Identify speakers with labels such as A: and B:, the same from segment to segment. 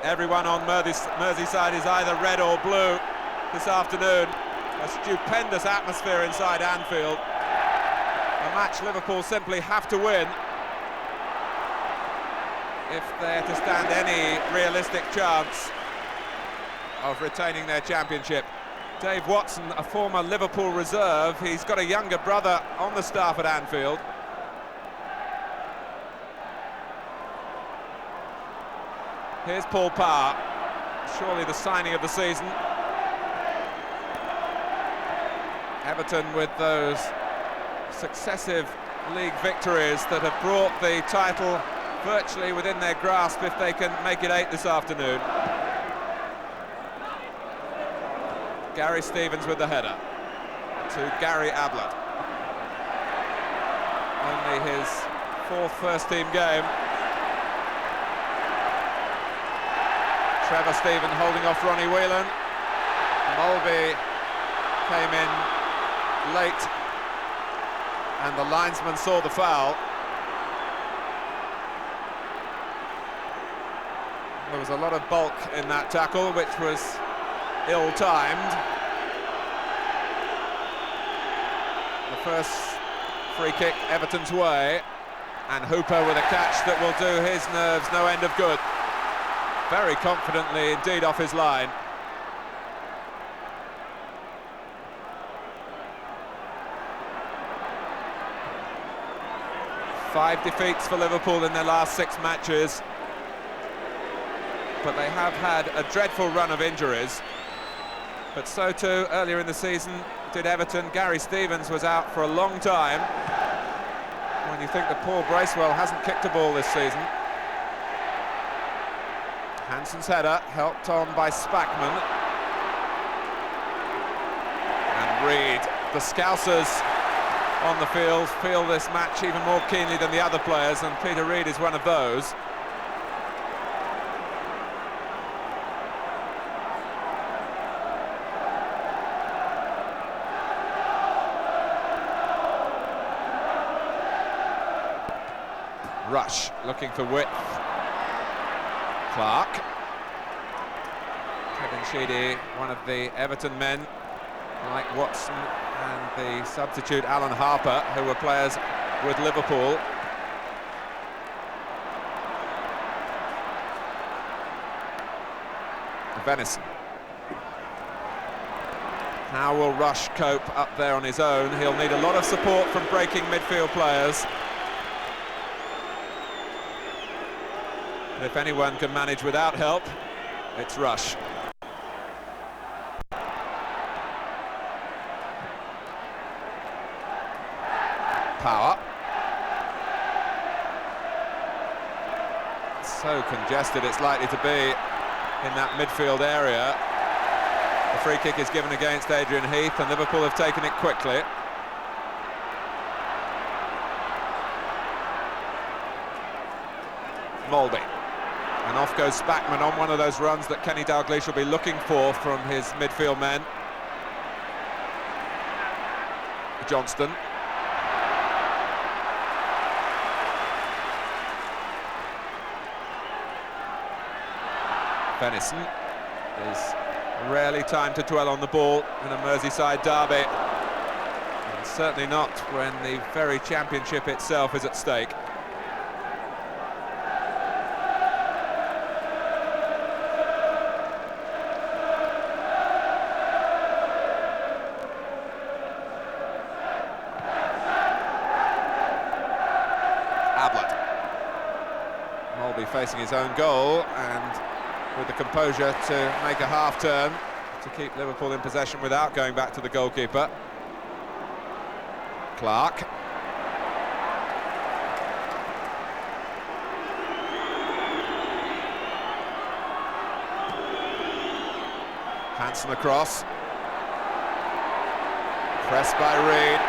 A: Everyone on Merseyside is either red or blue this afternoon. A stupendous atmosphere inside Anfield. A match Liverpool simply have to win if they're to stand any realistic chance of retaining their championship. Dave Watson, a former Liverpool reserve, he's got a younger brother on the staff at Anfield. Here's Paul Power, surely the signing of the season. Everton with those successive league victories that have brought the title virtually within their grasp if they can make it 8 this afternoon. Gary Stevens with the header to Gary Ablett. Only his 4th first-team game. Trevor Steven holding off Ronnie Whelan. Mulvey came in late and the linesman saw the foul. There was a lot of bulk in that tackle, which was ill-timed. The first free kick Everton's way, and Hooper with a catch that will do his nerves no end of good. Very confidently indeed off his line. Five defeats for Liverpool in their last 6 matches, but they have had a dreadful run of injuries. But so too, earlier in the season, did Everton. Gary Stevens was out for a long time. When you think that Paul Bracewell hasn't kicked a ball this season. Hansen's header, helped on by Spackman. And Reed, the Scousers on the field, feel this match even more keenly than the other players, and Peter Reed is one of those. Rush looking for width. Clark. Kevin Sheedy, one of the Everton men, like Watson and the substitute Alan Harper, who were players with Liverpool. Venison. How will Rush cope up there on his own? He'll need a lot of support from breaking midfield players. And if anyone can manage without help, it's Rush. Power. So congested it's likely to be in that midfield area. The free kick is given against Adrian Heath, and Liverpool have taken it quickly. Mulvey. And off goes Spackman on one of those runs that Kenny Dalglish will be looking for from his midfield men. Johnston. Venison. There's rarely time to dwell on the ball in a Merseyside derby. And certainly not when the very championship itself is at stake. Mulvey facing his own goal, and with the composure to make a half turn to keep Liverpool in possession without going back to the goalkeeper. Clark. Hansen across. Pressed by Reed.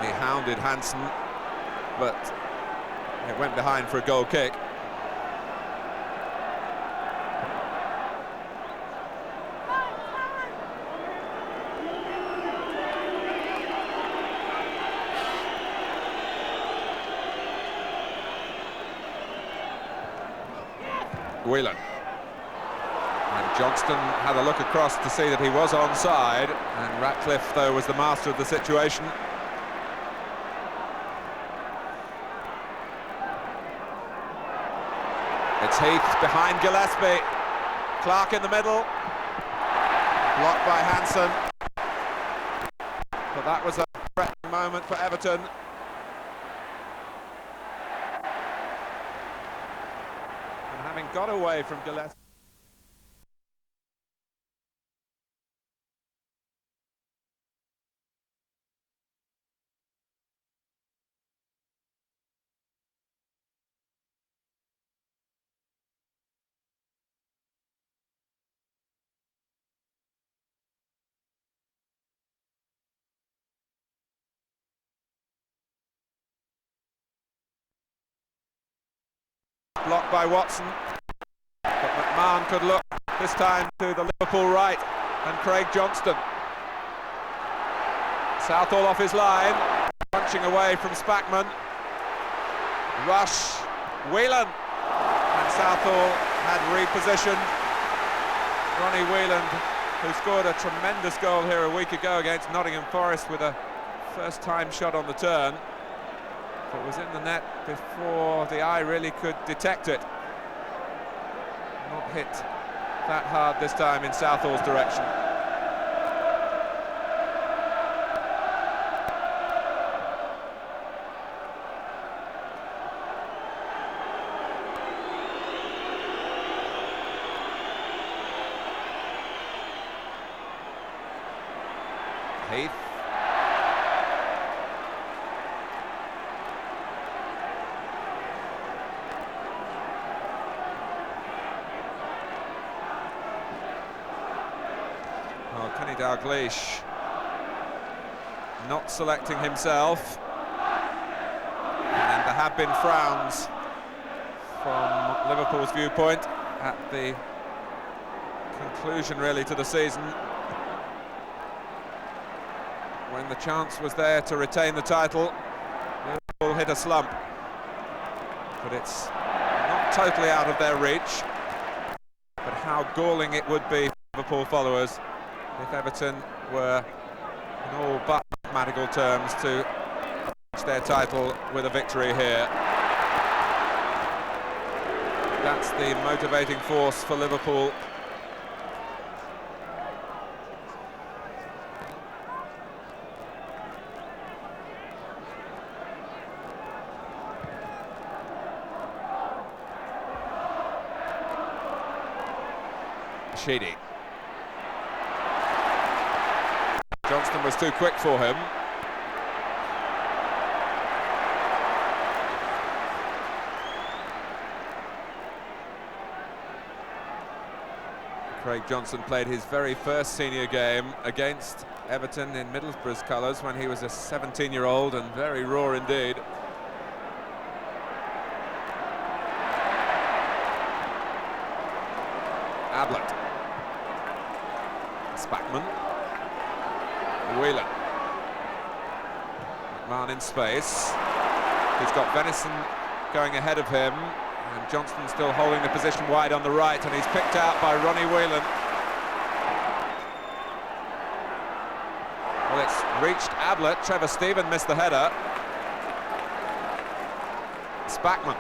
A: He hounded Hansen, but it went behind for a goal kick. Whelan. And Johnston had a look across to see that he was onside, and Ratcliffe, though, was the master of the situation. It's Heath behind Gillespie. Clark in the middle. Blocked by Hansen. But that was a threatening moment for Everton. And having got away from Gillespie. Blocked by Watson, but McMahon could look this time to the Liverpool right and Craig Johnston. Southall off his line, punching away from Spackman. Rush, Whelan, and Southall had repositioned. Ronnie Whelan, who scored a tremendous goal here a week ago against Nottingham Forest with a first-time shot on the turn. It was in the net before the eye really could detect it. Not hit that hard this time in Southall's direction. Heath. Kenny Dalglish not selecting himself, and there have been frowns from Liverpool's viewpoint at the conclusion really to the season, when the chance was there to retain the title. Liverpool hit a slump, but it's not totally out of their reach. But how galling it would be for Liverpool followers if Everton were, in all but mathematical terms, to reach their title with a victory here. That's the motivating force for Liverpool. Sheedy. Johnston was too quick for him. Craig Johnston played his very first senior game against Everton in Middlesbrough's colours when he was a 17-year-old and very raw indeed. Ablett. Spackman. Whelan. McMahon in space. He's got Venison going ahead of him, and Johnston still holding the position wide on the right, and he's picked out by Ronnie Whelan. Well, it's reached Ablett. Trevor Stephen missed the header. Spackman.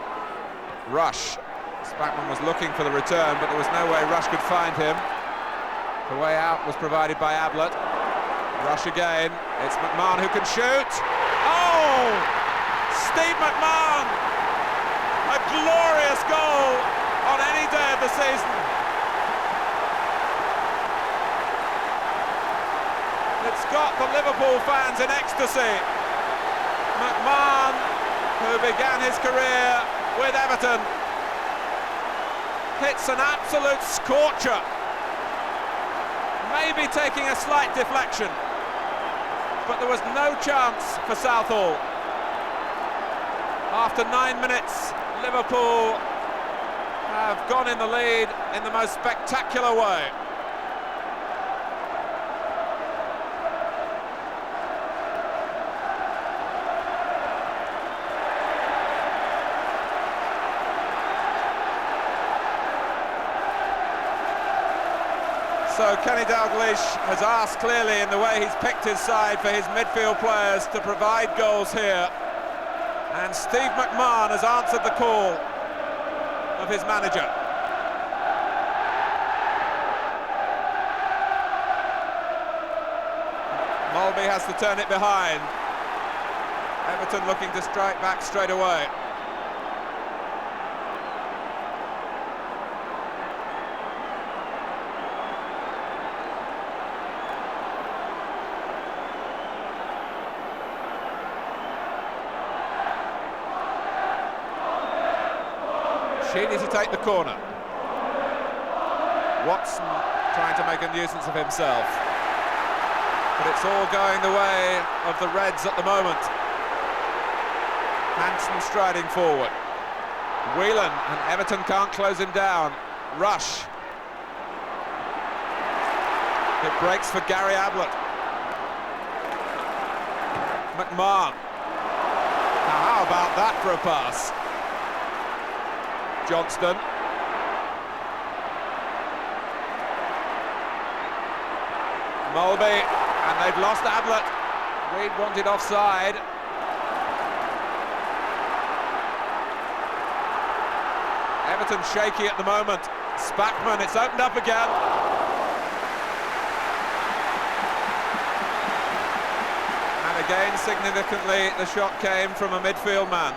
A: Rush. Spackman was looking for the return, but there was no way Rush could find him. The way out was provided by Ablett. Rush again. It's McMahon who can shoot. Oh! Steve McMahon! A glorious goal on any day of the season. It's got the Liverpool fans in ecstasy. McMahon, who began his career with Everton, hits an absolute scorcher. Maybe taking a slight deflection, but there was no chance for Southall. After 9 minutes, Liverpool have gone in the lead in the most spectacular way. So Kenny Dalglish has asked clearly in the way he's picked his side for his midfield players to provide goals here. And Steve McMahon has answered the call of his manager. Mulby has to turn it behind. Everton looking to strike back straight away. Sheedy to take the corner. Watson trying to make a nuisance of himself. But it's all going the way of the Reds at the moment. Hansen striding forward. Whelan, and Everton can't close him down. Rush. It breaks for Gary Ablett. McMahon. Now how about that for a pass? Johnston. Mulby, and they've lost Ablett. Reid wanted offside. Everton shaky at the moment. Spackman, it's opened up again. And again, significantly, the shot came from a midfield man.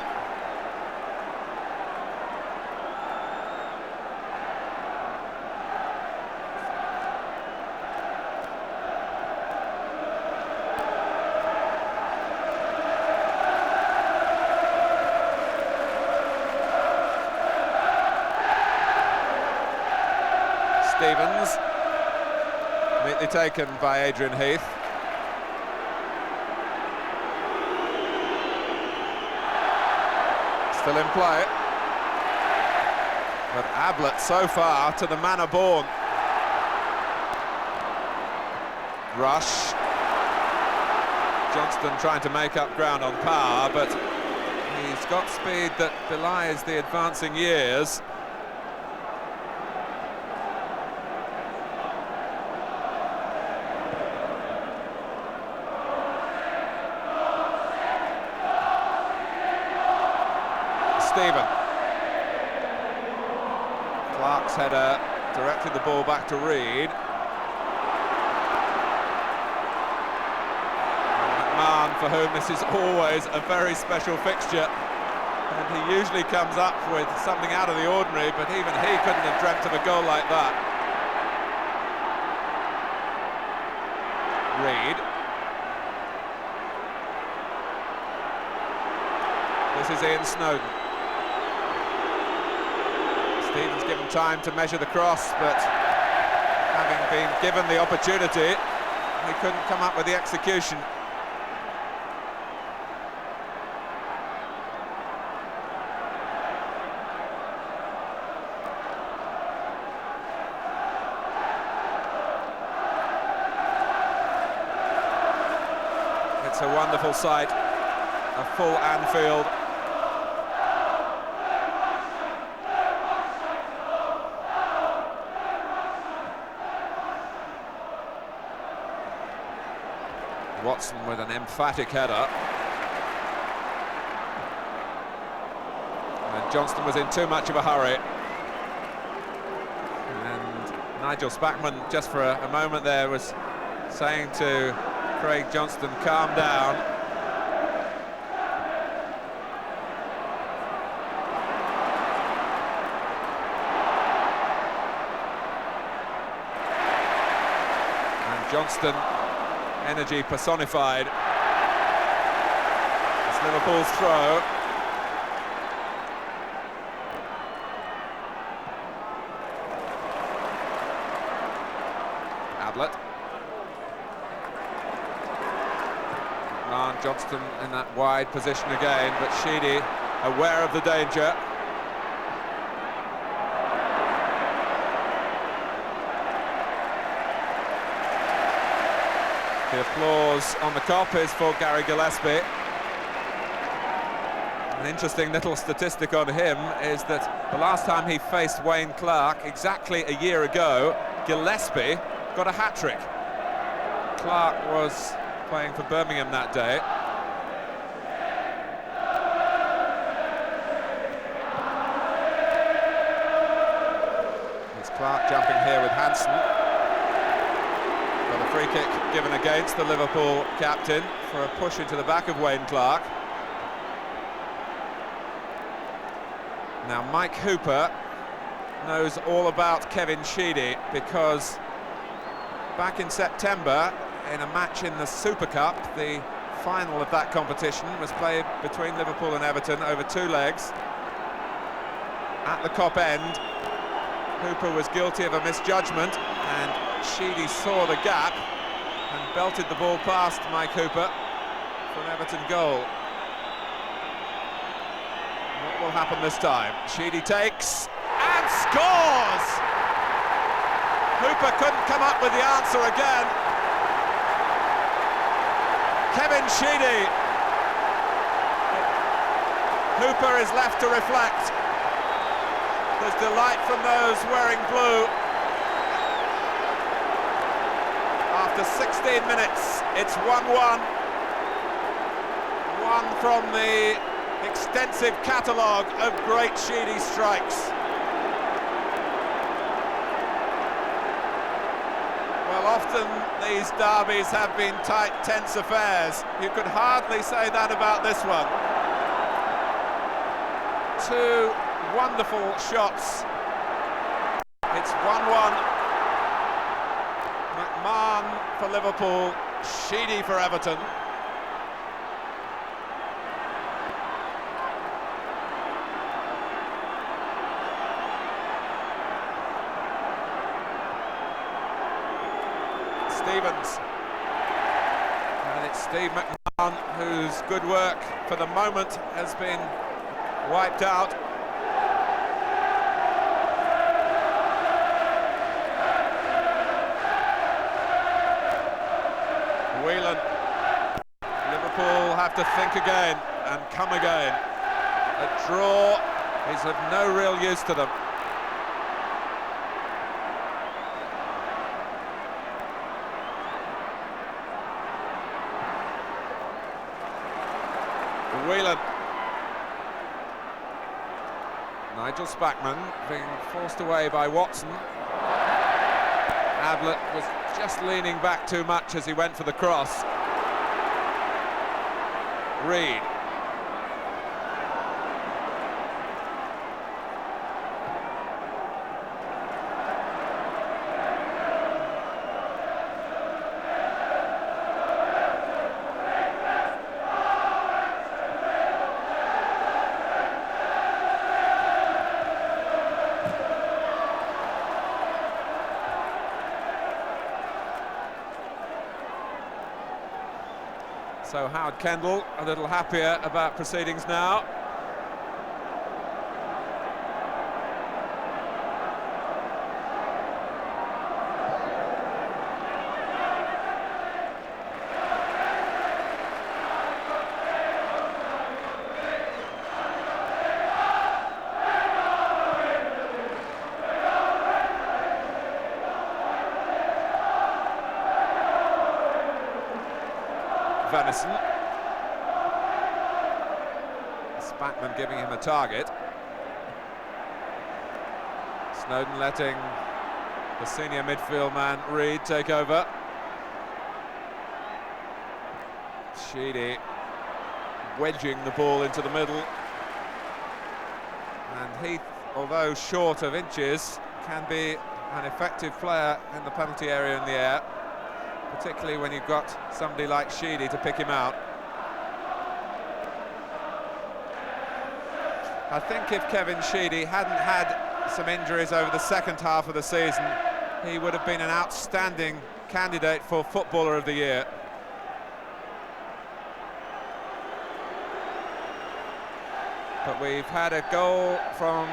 A: Stevens, neatly taken by Adrian Heath. Still in play. But Ablett so far to the manner born. Rush. Johnston trying to make up ground on power, but he's got speed that belies the advancing years. Stephen. Clark's header directed the ball back to Reid. McMahon, for whom this is always a very special fixture, and he usually comes up with something out of the ordinary, but even he couldn't have dreamt of a goal like that. Reid. This is Ian Snowden. Stevens given time to measure the cross, but having been given the opportunity, he couldn't come up with the execution. It's a wonderful sight, a full Anfield. Watson with an emphatic header. And Johnston was in too much of a hurry. And Nigel Spackman, just for a moment there, was saying to Craig Johnston, calm down. And Johnston, energy personified. It's Liverpool's throw. Ablett. Johnston in that wide position again, but Sheedy aware of the danger. The applause on the Kop is for Gary Gillespie. An interesting little statistic on him is that the last time he faced Wayne Clark, exactly a year ago, Gillespie got a hat-trick. Clark was playing for Birmingham that day. It's Clark jumping here with Hansen. Got a free kick given against the Liverpool captain for a push into the back of Wayne Clark. Now Mike Hooper knows all about Kevin Sheedy, because back in September, in a match in the Super Cup, the final of that competition was played between Liverpool and Everton over 2 legs. At the Kop end, Hooper was guilty of a misjudgment, and Sheedy saw the gap and belted the ball past Mike Hooper for an Everton goal. What will happen this time? Sheedy takes and scores! Hooper couldn't come up with the answer again. Kevin Sheedy. Hooper is left to reflect. There's delight from those wearing blue. After 16 minutes, it's 1-1. One from the extensive catalogue of great Sheedy strikes. Well, often these derbies have been tight, tense affairs. You could hardly say that about this one. 2 wonderful shots. It's 1-1. McMahon for Liverpool, Sheedy for Everton. Stevens, and it's Steve McMahon whose good work for the moment has been wiped out. Whelan. Liverpool have to think again and come again. A draw is of no real use to them. Whelan. Nigel Spackman being forced away by Watson. Ablett was just leaning back too much as he went for the cross. Reed. So Howard Kendall a little happier about proceedings now. Venison. Spackman giving him a target. Snowden letting the senior midfield man Reed take over. Sheedy wedging the ball into the middle. And Heath, although short of inches, can be an effective player in the penalty area in the air, particularly when you've got somebody like Sheedy to pick him out. I think if Kevin Sheedy hadn't had some injuries over the second half of the season, he would have been an outstanding candidate for Footballer of the Year. But we've had a goal from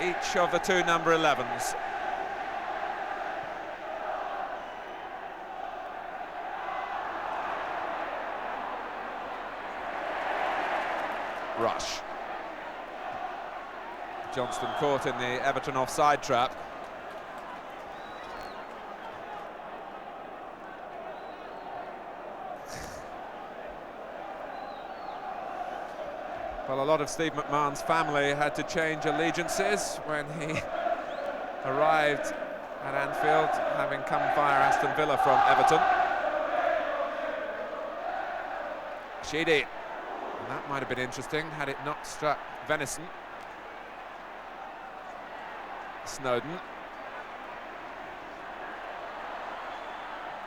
A: each of the 2 number 11s. Rush. Johnston caught in the Everton offside trap. Well, a lot of Steve McMahon's family had to change allegiances when he arrived at Anfield, having come via Aston Villa from Everton. Sheedy, and that might have been interesting had it not struck Venison. Snowden.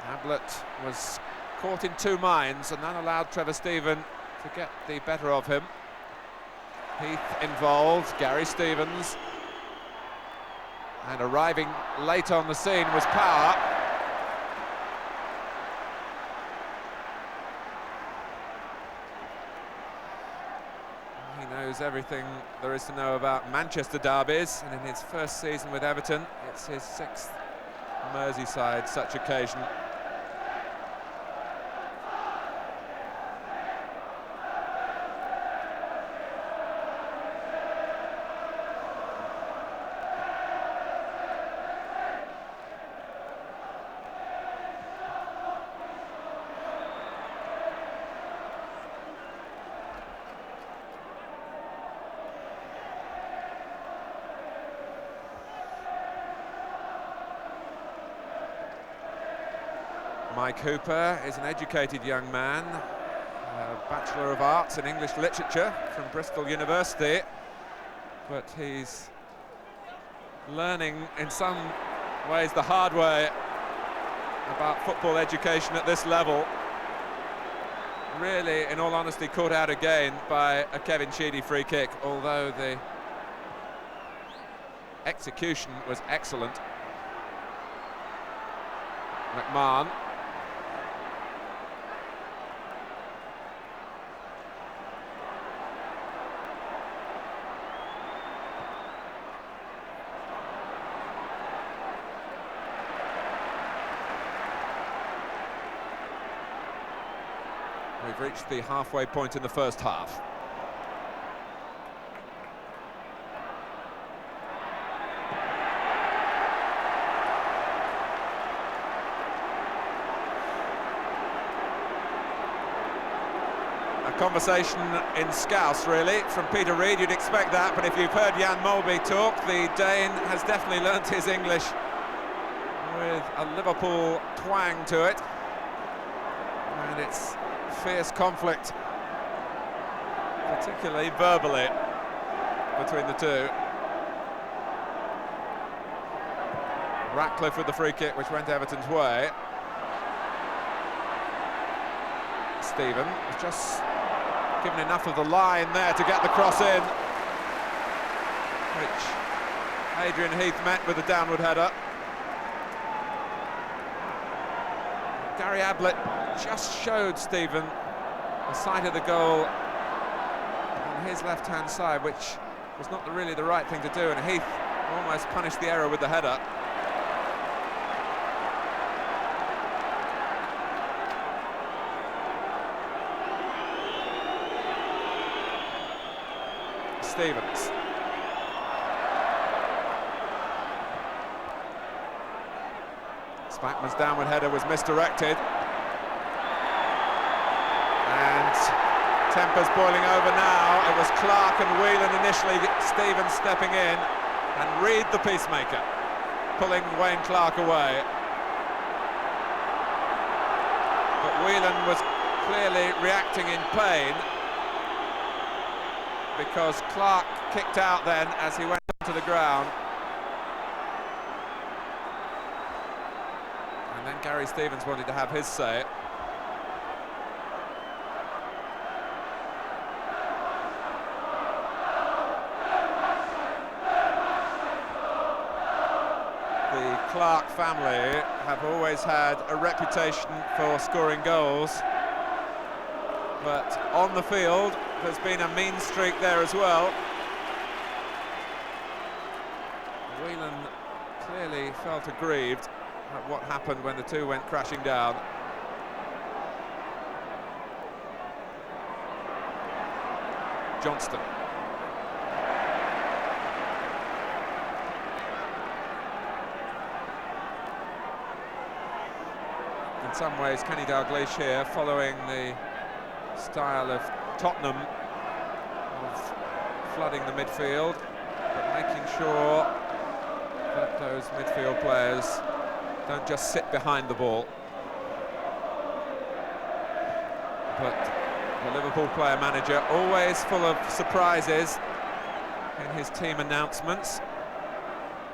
A: Ablett was caught in two minds, and that allowed Trevor Steven to get the better of him. Heath involved, Gary Stevens, and arriving late on the scene was Power. He knows everything there is to know about Manchester derbies, and in his first season with Everton, it's his 6th Merseyside such occasion. Mike Hooper is an educated young man, a Bachelor of Arts in English Literature from Bristol University, but he's learning in some ways the hard way about football education at this level. Really, in all honesty, caught out again by a Kevin Sheedy free kick, although the execution was excellent. McMahon. We've reached the halfway point in the first half. A conversation in Scouse, really, from Peter Reid. You'd expect that, but if you've heard Jan Molby talk, the Dane has definitely learnt his English with a Liverpool twang to it. And it's fierce conflict, particularly verbally, between the two. Ratcliffe with the free kick, which went Everton's way. Stephen was just given enough of the line there to get the cross in, which Adrian Heath met with a downward header. Gary Ablett just showed Stephen the side of the goal on his left-hand side, which was not really the right thing to do, and Heath almost punished the error with the header. Stevens. Spackman's downward header was misdirected. And tempers boiling over now. It was Clark and Whelan initially, Stevens stepping in, and Reid the peacemaker, pulling Wayne Clark away. But Whelan was clearly reacting in pain, because Clark kicked out then as he went onto the ground. And then Gary Stevens wanted to have his say. The Clark family have always had a reputation for scoring goals, but on the field there's been a mean streak there as well. Whelan clearly felt aggrieved at what happened when the two went crashing down. Johnston. In some ways, Kenny Dalglish here, following the style of Tottenham of flooding the midfield, but making sure that those midfield players don't just sit behind the ball. But the Liverpool player manager, always full of surprises in his team announcements,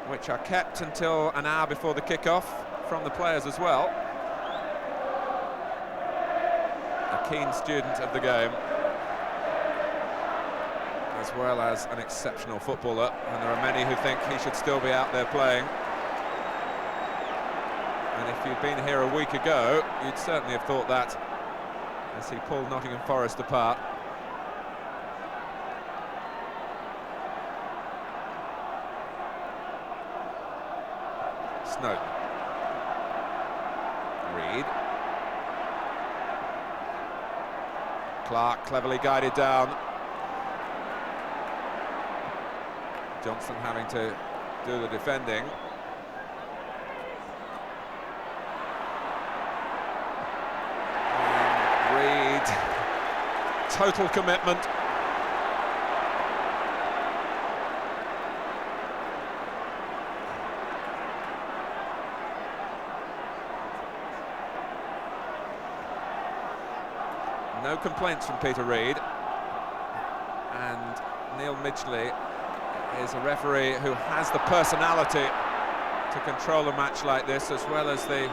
A: which are kept until an hour before the kick-off from the players as well. A keen student of the game, as well as an exceptional footballer, and there are many who think he should still be out there playing. And if you'd been here a week ago, you'd certainly have thought that, as he pulled Nottingham Forest apart. Snowden. Reed. Clark cleverly guided down. Johnson having to do the defending. And Reed, total commitment. No complaints from Peter Reed, and Neil Midgley is a referee who has the personality to control a match like this, as well as the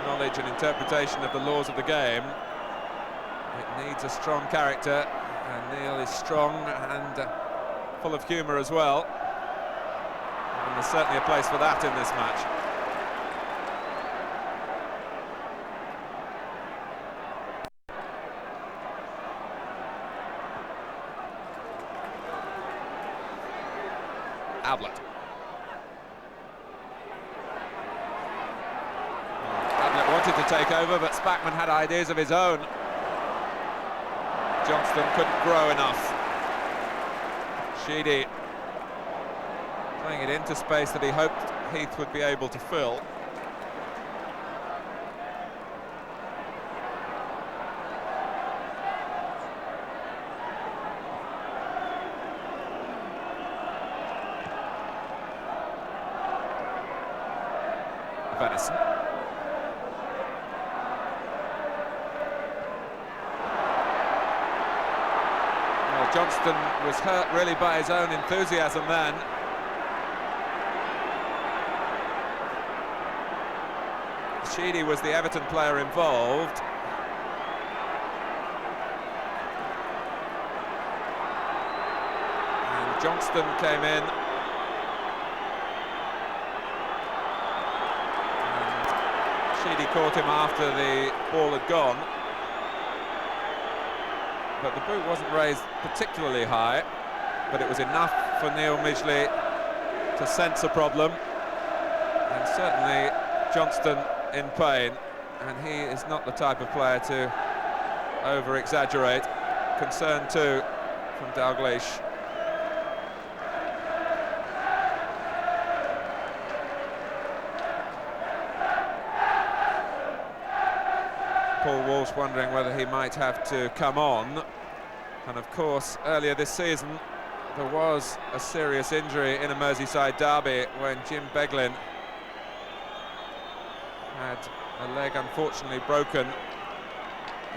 A: knowledge and interpretation of the laws of the game. It needs a strong character, and Neil is strong and full of humour as well, and there's certainly a place for that in this match. Ablett. Ablett wanted to take over, but Spackman had ideas of his own. Johnston couldn't grow enough. Sheedy playing it into space that he hoped Heath would be able to fill. Venison. Well, Johnston was hurt really by his own enthusiasm then. Sheedy was the Everton player involved. And Johnston came in. Sheedy caught him after the ball had gone, but the boot wasn't raised particularly high, but it was enough for Neil Midgley to sense a problem, and certainly Johnston in pain, and he is not the type of player to over-exaggerate. Concern too from Dalglish. Paul Walsh wondering whether he might have to come on, and of course earlier this season there was a serious injury in a Merseyside derby when Jim Beglin had a leg unfortunately broken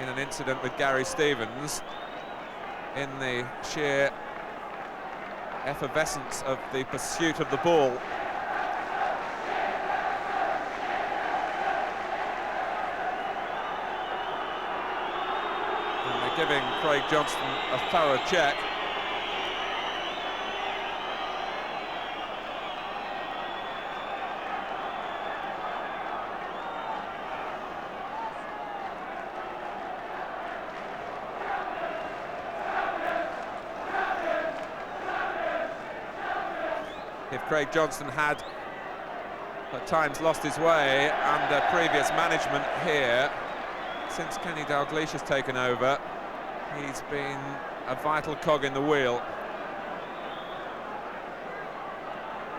A: in an incident with Gary Stevens in the sheer effervescence of the pursuit of the ball. Giving Craig Johnston a thorough check. If Craig Johnston had at times lost his way under previous management here, since Kenny Dalglish has taken over, he's been a vital cog in the wheel.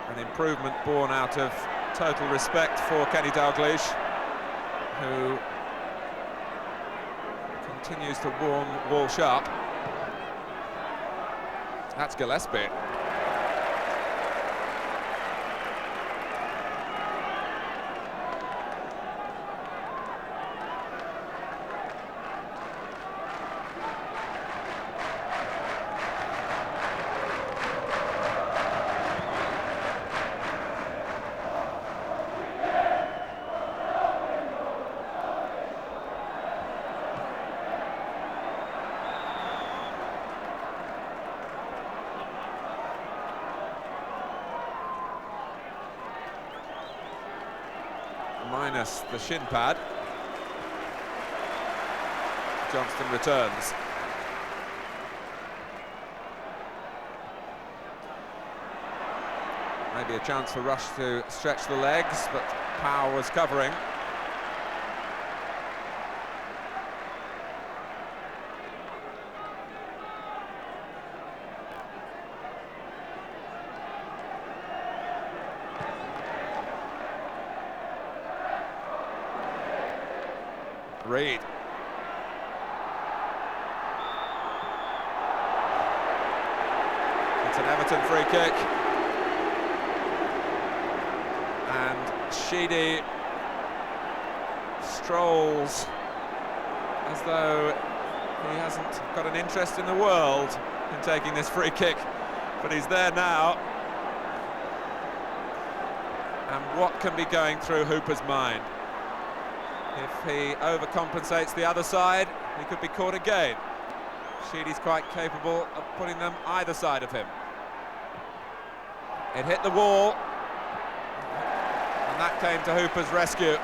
A: An improvement born out of total respect for Kenny Dalglish, who continues to warm Walsh up. That's Gillespie. Minus the shin pad. Johnston returns. Maybe a chance for Rush to stretch the legs, but Powell was covering. Reed. It's an Everton free kick. And Sheedy strolls as though he hasn't got an interest in the world in taking this free kick, but he's there now. And what can be going through Hooper's mind? If he overcompensates the other side, he could be caught again. Sheedy's quite capable of putting them either side of him. It hit the wall, and that came to Hooper's rescue.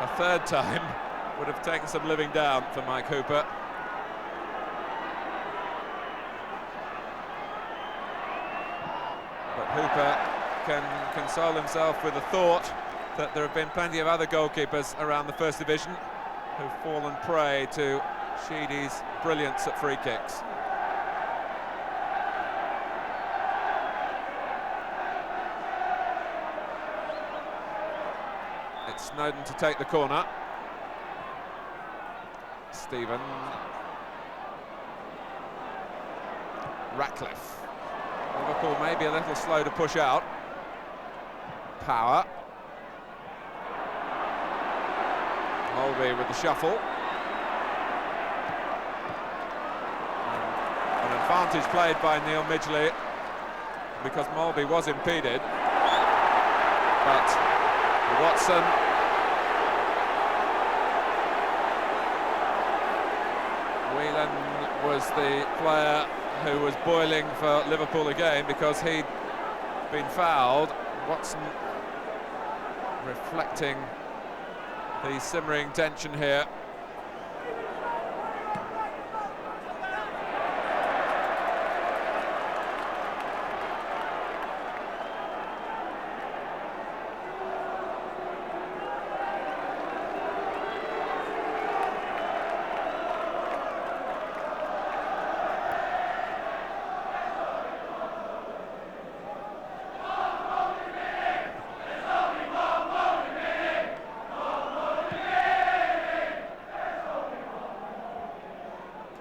A: A third time would have taken some living down for Mike Hooper. But Hooper can console himself with the thought that there have been plenty of other goalkeepers around the First Division who've fallen prey to Sheedy's brilliance at free kicks. It's Snowden to take the corner. Stephen. Ratcliffe. Liverpool may be a little slow to push out. Power. Mulvey with the shuffle. And an advantage played by Neil Midgley because Mulvey was impeded. But Watson. Whelan was the player who was boiling for Liverpool again because he'd been fouled. Watson reflecting the simmering tension here.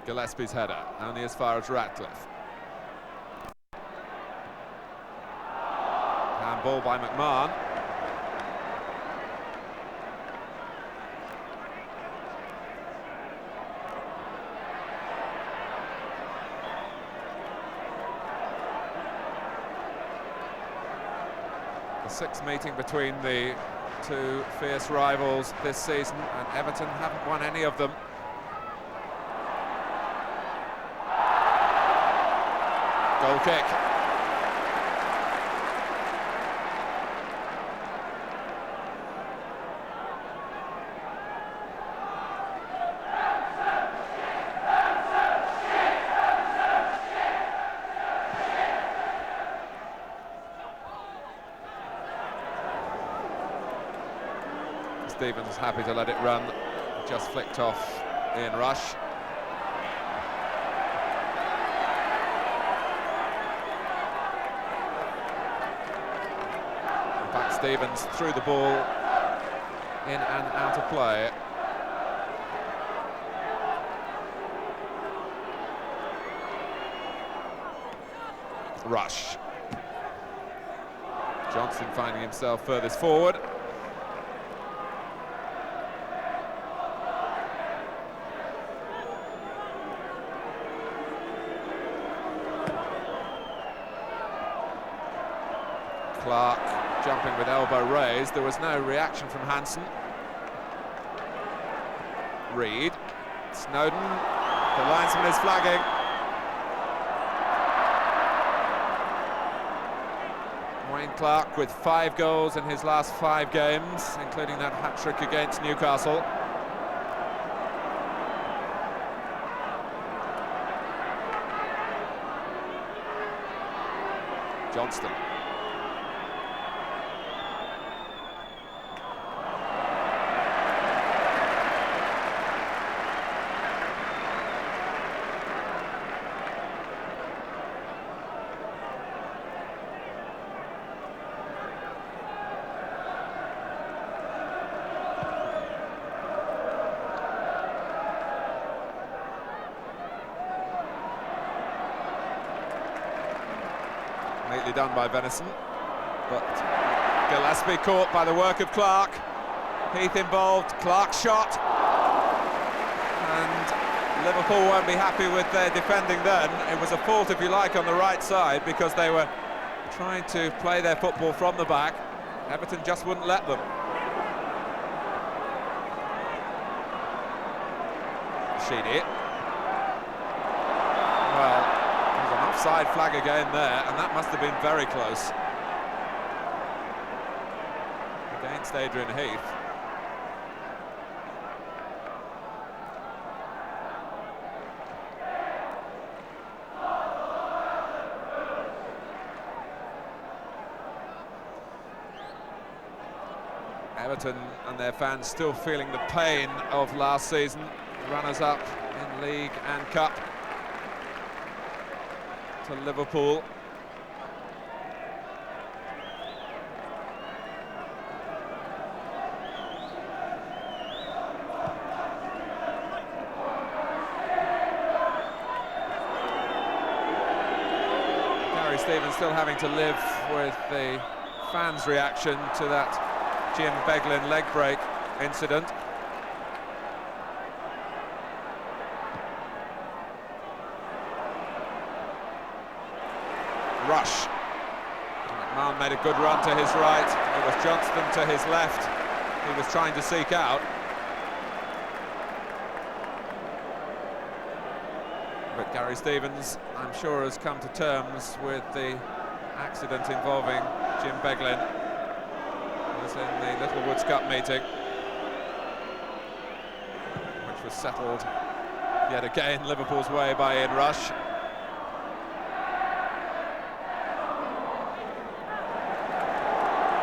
A: Gillespie's header, only as far as Ratcliffe. Handball by McMahon. The sixth meeting between the two fierce rivals this season, and Everton haven't won any of them. Goal kick. Stevens happy to let it run, just flicked off Ian Rush. Stevens threw the ball in and out of play. Rush. Johnston finding himself furthest forward. Clark jumping with elbow raised. There was no reaction from Hansen. Reed. Snowden. The linesman is flagging. Wayne Clark with 5 goals in his last 5 games, including that hat-trick against Newcastle. Johnston. Neatly done by Venison, but Gillespie caught by the work of Clark. Heath involved, Clark shot, and Liverpool won't be happy with their defending then. It was a fault, if you like, on the right side because they were trying to play their football from the back. Everton just wouldn't let them. Sheedy. Well, offside flag again there, and that must have been very close against Adrian Heath. Everton and their fans still feeling the pain of last season, runners-up in League and Cup to Liverpool. Gary Stevens still having to live with the fans' reaction to that Jim Beglin leg break incident. Rush. McMahon made a good run to his right. It was Johnston to his left. He was trying to seek out. But Gary Stevens, I'm sure, has come to terms with the accident involving Jim Beglin. It was in the Little Woods Cup meeting, which was settled yet again Liverpool's way by Ian Rush.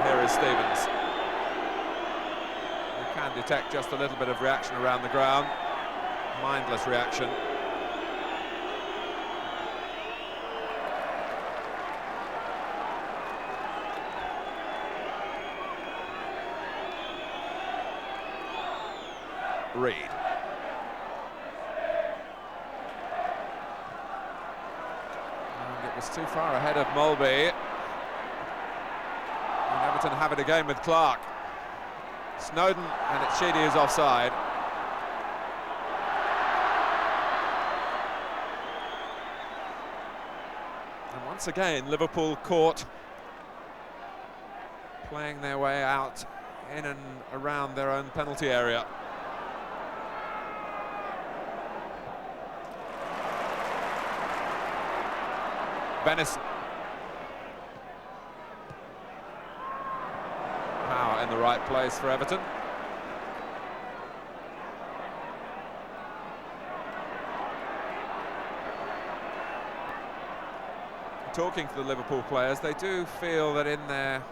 A: Here is Stevens. You can detect just a little bit of reaction around the ground. Mindless reaction. Reed. And it was too far ahead of Mulby. And Everton have it again with Clark. Snowden, and it's Sheedy who's offside. And once again, Liverpool caught playing their way out in and around their own penalty area. Venison. Power in the right place for Everton. Talking to the Liverpool players, they do feel that in their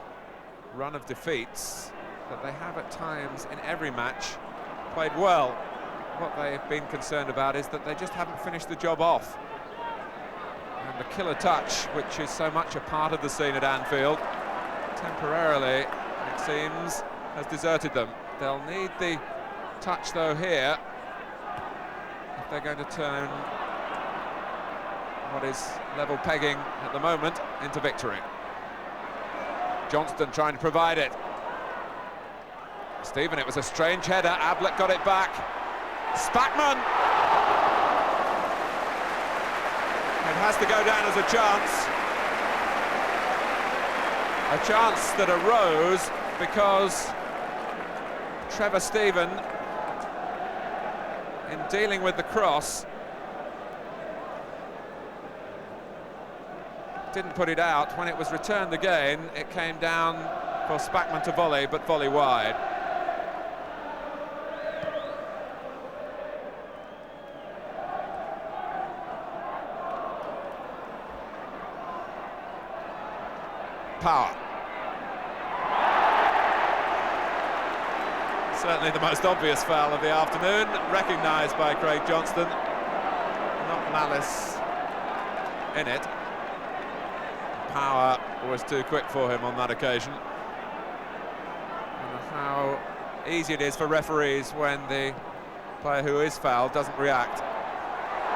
A: run of defeats that they have at times in every match played well. What they've been concerned about is that they just haven't finished the job off. And the killer touch, which is so much a part of the scene at Anfield, temporarily, it seems, has deserted them. They'll need the touch, though, here, if they're going to turn what is level pegging at the moment into victory. Johnston trying to provide it. Stephen, it was a strange header. Ablett got it back. Spackman! It has to go down as a chance. A chance that arose because Trevor Stephen, in dealing with the cross, didn't put it out. When it was returned again, it came down for Spackman to volley, but volley wide. Power. Certainly the most obvious foul of the afternoon, recognised by Craig Johnston. Not malice in it. Power was too quick for him on that occasion. And how easy it is for referees when the player who is fouled doesn't react.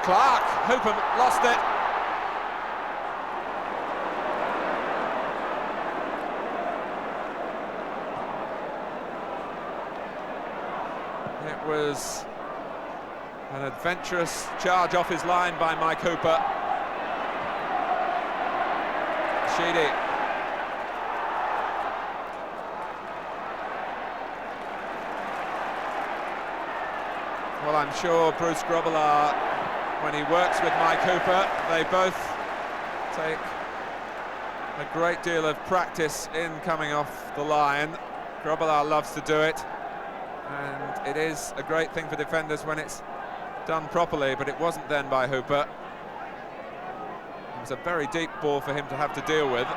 A: Clark, Hooper lost it. It was an adventurous charge off his line by Mike Hooper. Sheedy. Well, I'm sure Bruce Grobbelaar, when he works with Mike Hooper, they both take a great deal of practice in coming off the line. Grobbelaar loves to do it, and it is a great thing for defenders when it's done properly, but it wasn't then by Hooper. It was a very deep ball for him to have to deal with.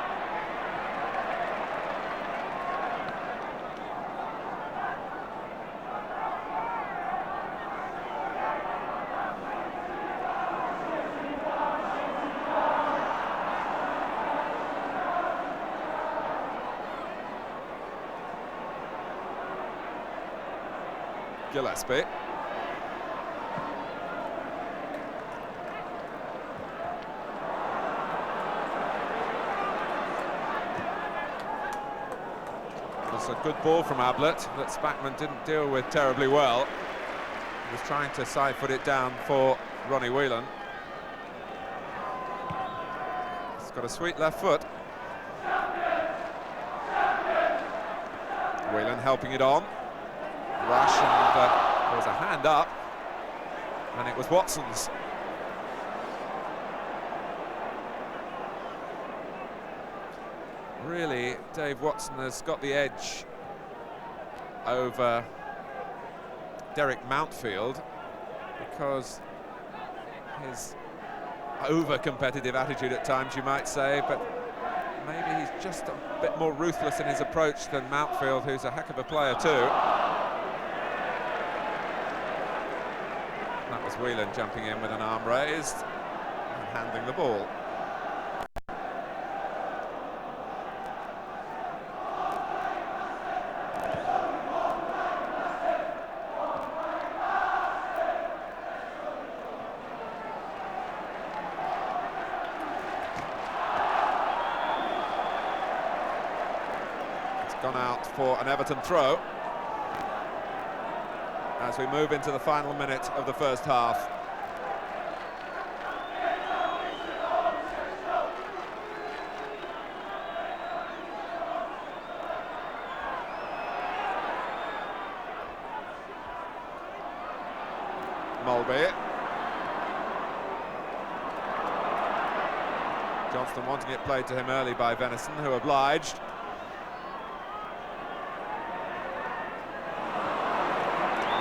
A: Gillespie. A good ball from Ablett that Spackman didn't deal with terribly well. He was trying to side foot it down for Ronnie Whelan. He's got a sweet left foot. Whelan helping it on. Rush, and there was a hand up, and it was Watson's. Really, Dave Watson has got the edge over Derek Mountfield because his over-competitive attitude at times, you might say, but maybe he's just a bit more ruthless in his approach than Mountfield, who's a heck of a player too. That was Whelan jumping in with an arm raised and handling the ball. Gone out for an Everton throw as we move into the final minute of the first half. Mulby. Johnston wanting it played to him early by Venison, who obliged.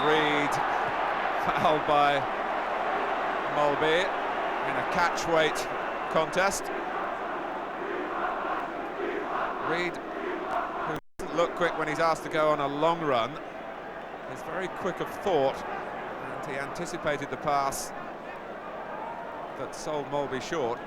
A: Reed fouled by Mulby in a catch-weight contest. Reed, who doesn't look quick when he's asked to go on a long run, is very quick of thought, and he anticipated the pass that sold Mulby short.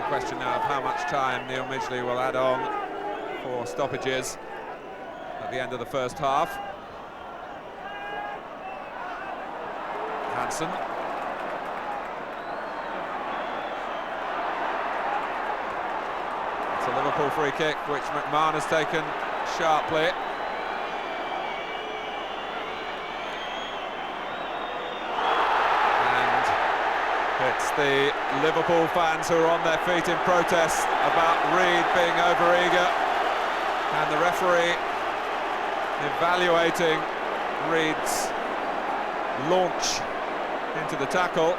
A: question now of how much time Neil Midgley will add on for stoppages at the end of the first half. Hansen. It's a Liverpool free kick, which McMahon has taken sharply. It's the Liverpool fans who are on their feet in protest about Reed being overeager, and the referee evaluating Reed's launch into the tackle.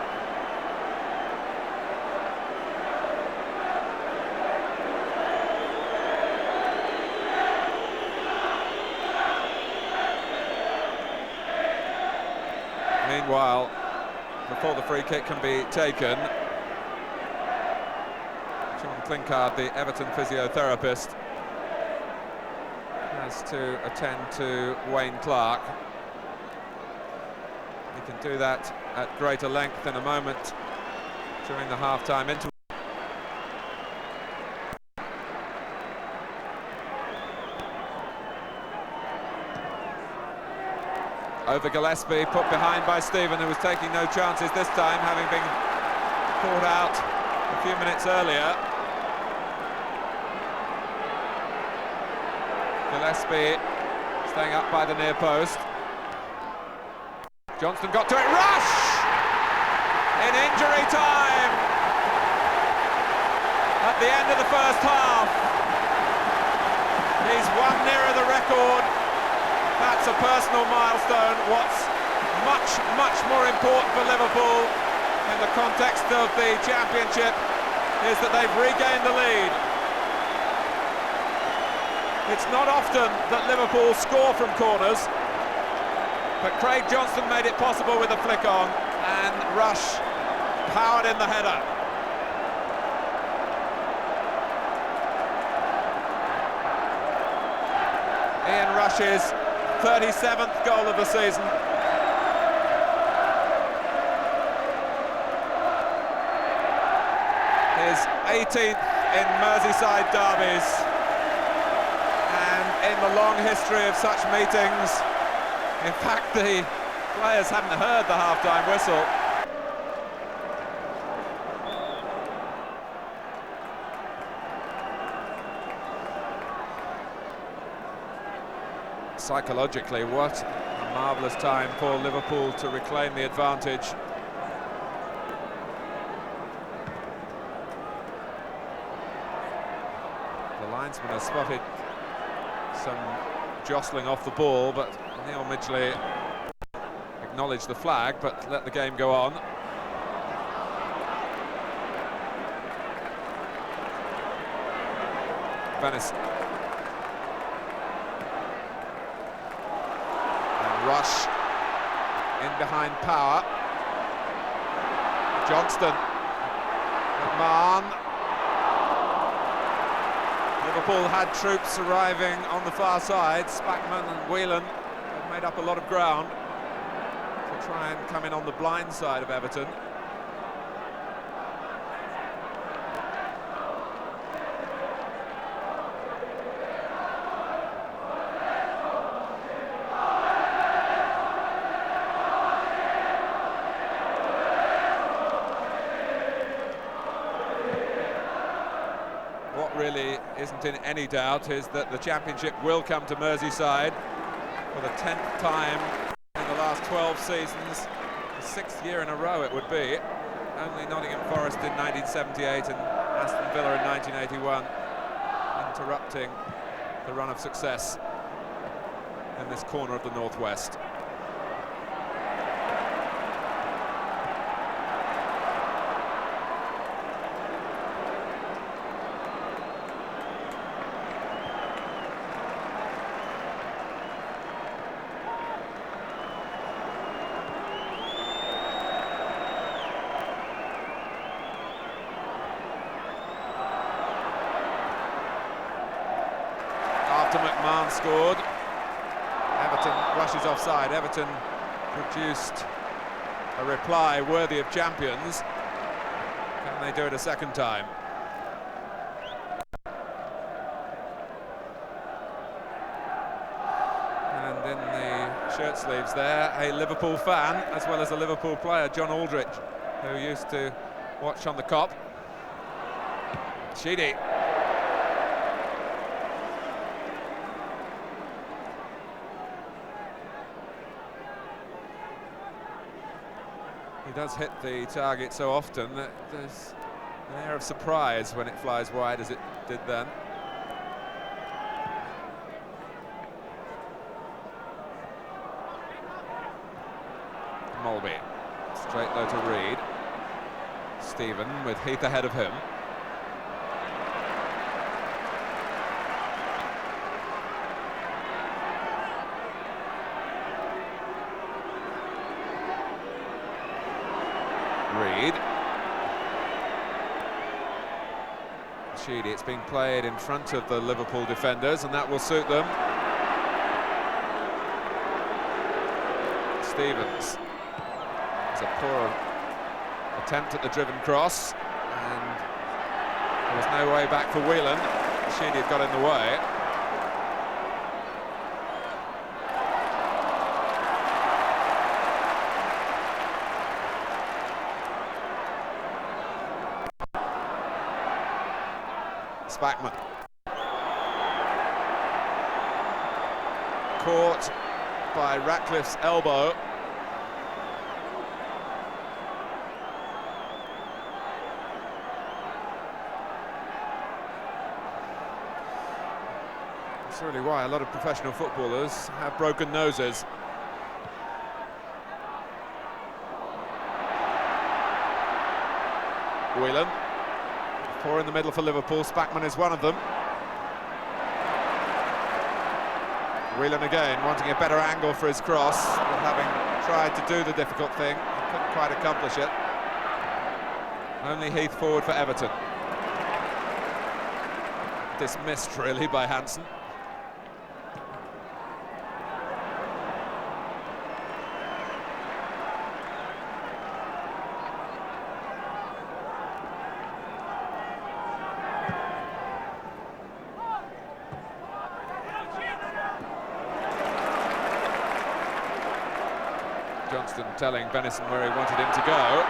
A: Meanwhile, before the free kick can be taken, John Klinkard, the Everton physiotherapist, has to attend to Wayne Clark. He can do that at greater length in a moment during the half-time interval. Over Gillespie, put behind by Stephen, who was taking no chances this time, having been caught out a few minutes earlier. Gillespie staying up by the near post. Johnston got to it. Rush! In injury time! At the end of the first half. He's one nearer the record. That's a personal milestone. What's much more important for Liverpool in the context of the Championship is that they've regained the lead. It's not often that Liverpool score from corners, but Craig Johnston made it possible with a flick on, and Rush powered in the header. Ian Rush's 37th goal of the season. His 18th in Merseyside derbies, and in the long history of such meetings, in fact the players hadn't heard the half-time whistle. Psychologically, what a marvellous time for Liverpool to reclaim the advantage. The linesman has spotted some jostling off the ball, but Neil Midgley acknowledged the flag, but let the game go on. Venice. Rush in behind Power. Johnston. McMahon. Liverpool had troops arriving on the far side. Spackman and Whelan have made up a lot of ground to try and come in on the blind side of Everton. What really isn't in any doubt is that the Championship will come to Merseyside for the 10th time in the last 12 seasons, the 6th year in a row it would be. Only Nottingham Forest in 1978 and Aston Villa in 1981 interrupting the run of success in this corner of the Northwest. After McMahon scored, Everton rushes offside. Everton produced a reply worthy of champions. Can they do it a second time? shirt sleeves there, a Liverpool fan as well as a Liverpool player, John Aldrich, who used to watch on the Kop. Sheedy. He does hit the target so often that there's an air of surprise when it flies wide as it did then. Mulby, straight low to Reed. Stephen with Heath ahead of him. Reed. Sheedy, it's being played in front of the Liverpool defenders, and that will suit them. Stevens. It's a poor attempt at the driven cross, and there was no way back for Whelan. Sheedy had got in the way. Spackman. Caught by Ratcliffe's elbow. That's really why a lot of professional footballers have broken noses. Whelan. Four in the middle for Liverpool. Spackman is one of them. Whelan again wanting a better angle for his cross, but having tried to do the difficult thing, he couldn't quite accomplish it. Only Heath forward for Everton. Dismissed really by Hansen. Johnston telling Benison where he wanted him to go.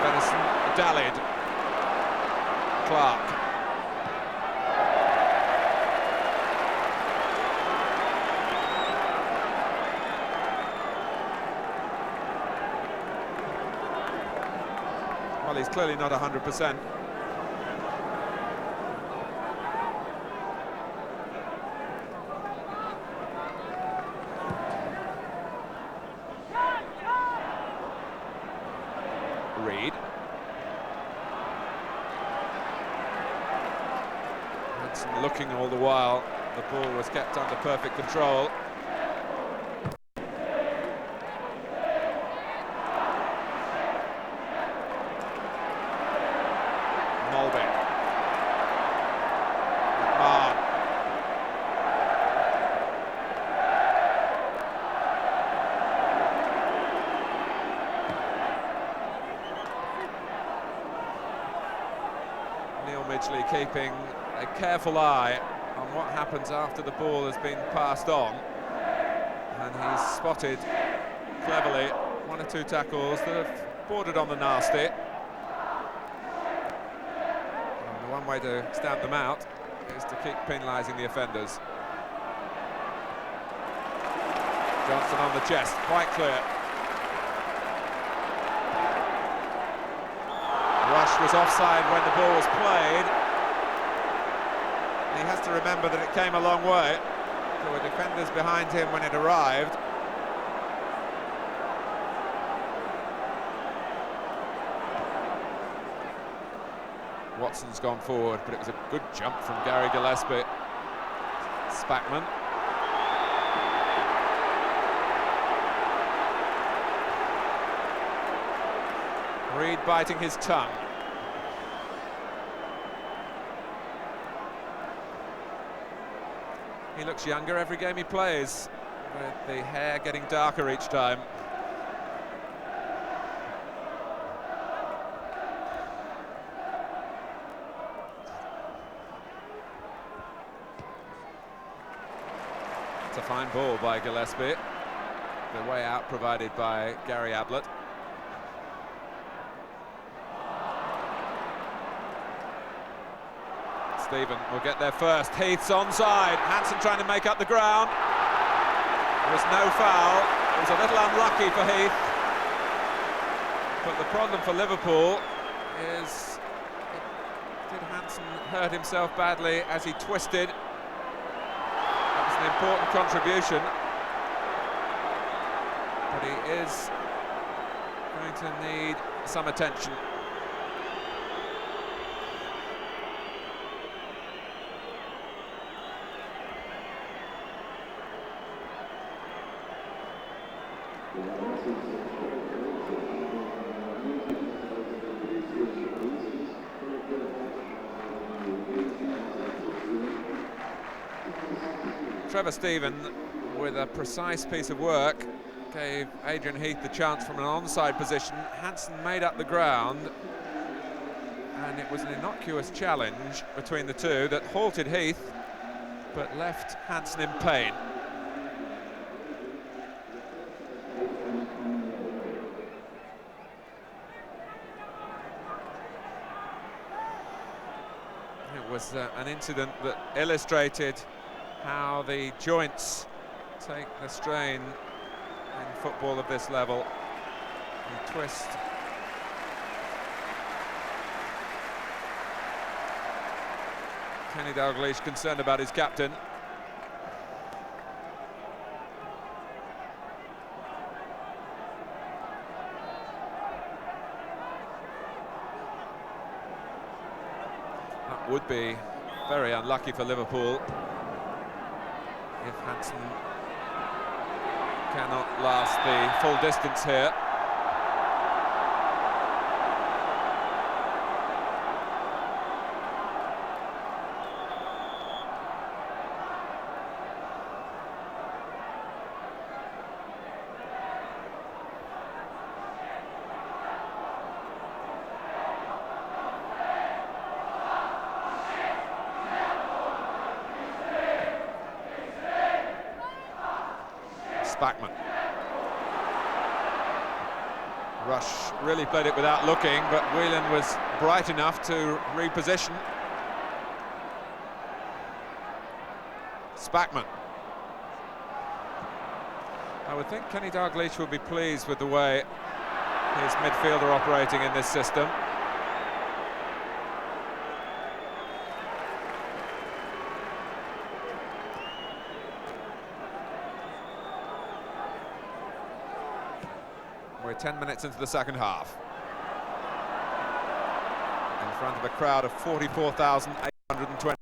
A: Benison dallied. Clark. Well, he's clearly not 100%. Reed. Hansen looking all the while. The ball was kept under perfect control. Mulby. Midgley keeping a careful eye on what happens after the ball has been passed on, and he's spotted cleverly one or two tackles that have bordered on the nasty, and the one way to stamp them out is to keep penalising the offenders. Johnson on the chest, quite clear. Rush was offside when the ball was played. And he has to remember that it came a long way. There were defenders behind him when it arrived. Watson's gone forward, but it was a good jump from Gary Gillespie. Spackman. Reed biting his tongue. He looks younger every game he plays, with the hair getting darker each time. It's a fine ball by Gillespie. The way out provided by Gary Ablett. Stephen will get there first. Heath's onside. Hansen trying to make up the ground. There was no foul. It was a little unlucky for Heath. But the problem for Liverpool is, did Hansen hurt himself badly as he twisted? That was an important contribution. But he is going to need some attention. Trevor Stephen, with a precise piece of work, gave Adrian Heath the chance from an onside position. Hansen made up the ground, and it was an innocuous challenge between the two that halted Heath, but left Hansen in pain. It was an incident that illustrated how the joints take the strain in football of this level. The twist. Kenny Dalglish concerned about his captain. That would be very unlucky for Liverpool if Hansen cannot last the full distance here. Spackman. Rush really played it without looking, but Whelan was bright enough to reposition. Spackman. I would think Kenny Dalglish will be pleased with the way his midfield are operating in this system. We're 10 minutes into the second half. In front of a crowd of 44,827.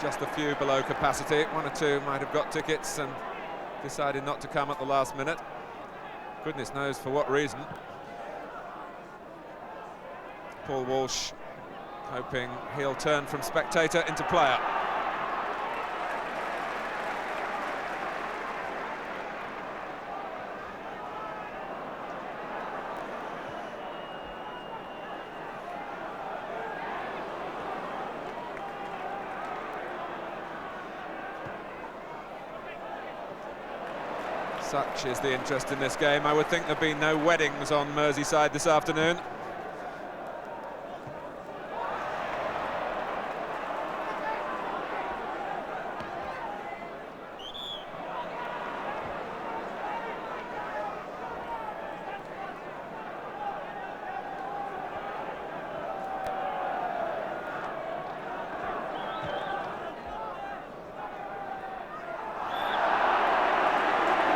A: Just a few below capacity. One or two might have got tickets and decided not to come at the last minute. Goodness knows for what reason. Paul Walsh hoping he'll turn from spectator into player. Such is the interest in this game. I would think there'd be no weddings on Merseyside this afternoon.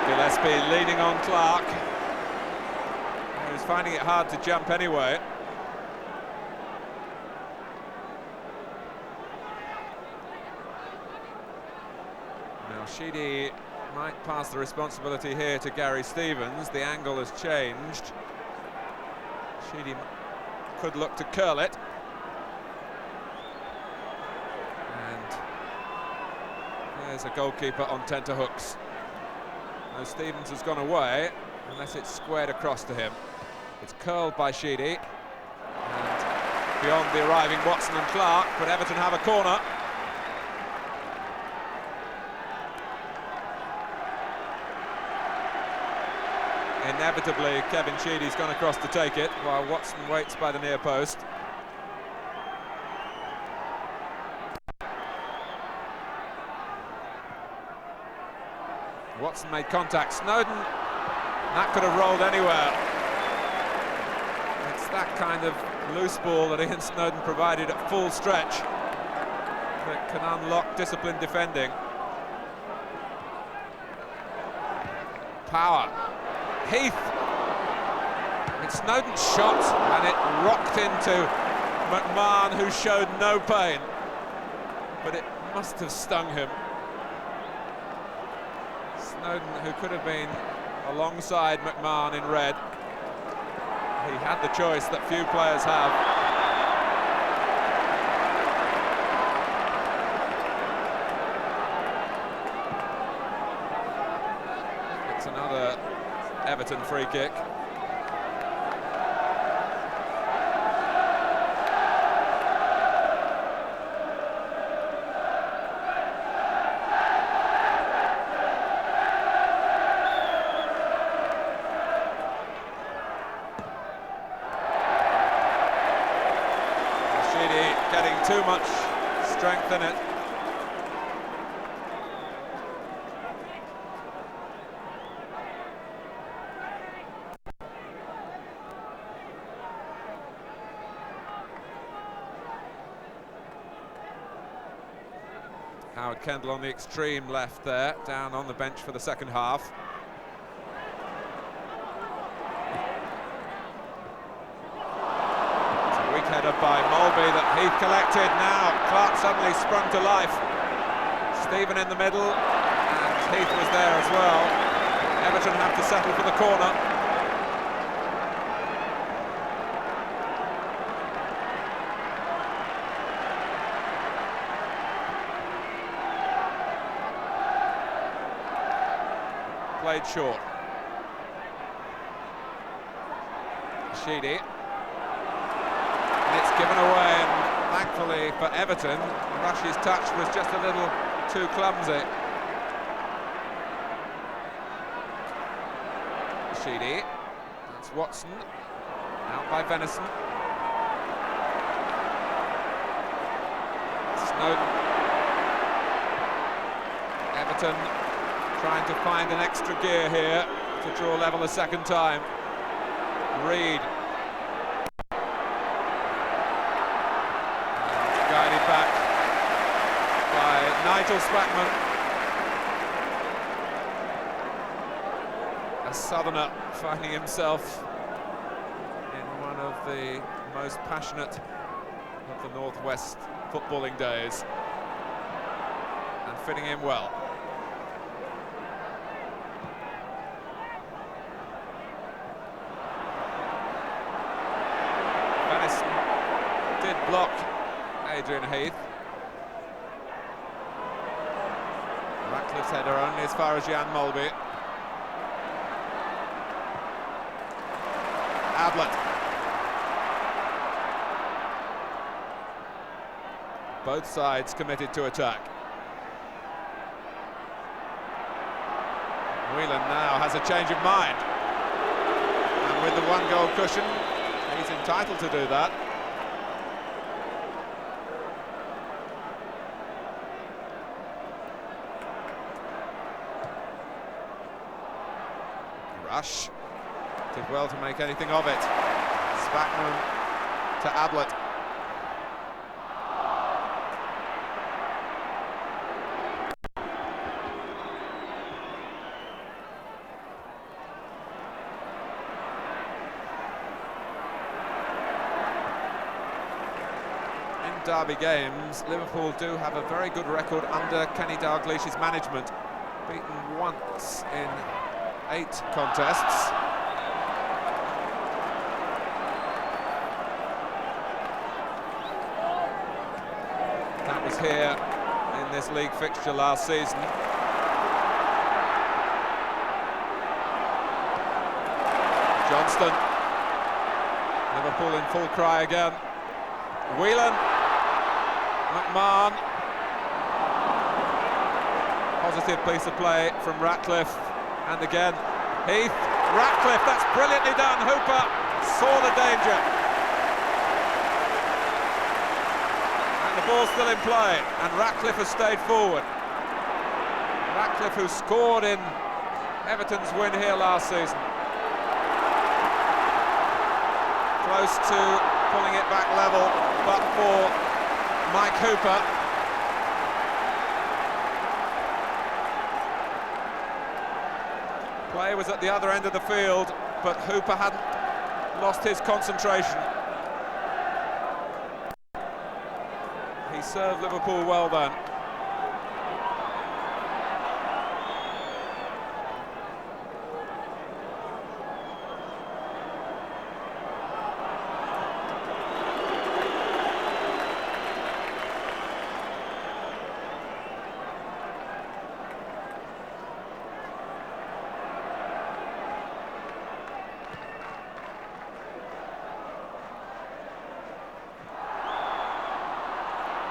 A: Gillespie leaning on Clark, who's finding it hard to jump anyway. Now Sheedy might pass the responsibility here to Gary Stevens. The angle has changed. Sheedy could look to curl it. And there's a goalkeeper on tenterhooks. No, Stevens has gone away, unless it's squared across to him. It's curled by Sheedy. And beyond the arriving Watson and Clark, but Everton have a corner. Inevitably, Kevin Sheedy's gone across to take it, while Watson waits by the near post. Watson made contact. Snowden, that could have rolled anywhere. It's that kind of loose ball that Ian Snowden provided at full stretch that can unlock disciplined defending. Power. Heath. It's Snowden's shot, and it rocked into McMahon, who showed no pain, but it must have stung him. Snowden, who could have been alongside McMahon in red. He had the choice that few players have. It's another Everton free kick. Getting too much strength in it. Howard Kendall on the extreme left there, down on the bench for the second half. Header by Mulby that Heath collected. Now Clark suddenly sprung to life. Stephen in the middle, and Heath was there as well. Everton have to settle for the corner. Played short. Sheedy. It's given away, and thankfully for Everton, Rush's touch was just a little too clumsy. Sheedy, that's Watson, out by Venison. Snowden. Everton trying to find an extra gear here to draw level a second time. Reed. Guided back by Nigel Spackman. A southerner finding himself in one of the most passionate of the Northwest footballing days, and fitting in well. Venison did block Adrian Heath. Ratcliffe's header only as far as Jan Mulby. Ablett. Both sides committed to attack. Whelan now has a change of mind. And with the one-goal cushion, he's entitled to do that. Rush did well to make anything of it. Spackman to Ablett. In derby games, Liverpool do have a very good record under Kenny Dalglish's management. Beaten once in 8 contests. That was here in this league fixture last season. Johnston. Liverpool in full cry again. Whelan. McMahon. Positive piece of play from Ratcliffe. And again, Heath. Ratcliffe, that's brilliantly done. Hooper saw the danger. And the ball's still in play, and Ratcliffe has stayed forward. Ratcliffe, who scored in Everton's win here last season. Close to pulling it back level, but for Mike Hooper. Play was at the other end of the field, but Hooper hadn't lost his concentration. He served Liverpool well then.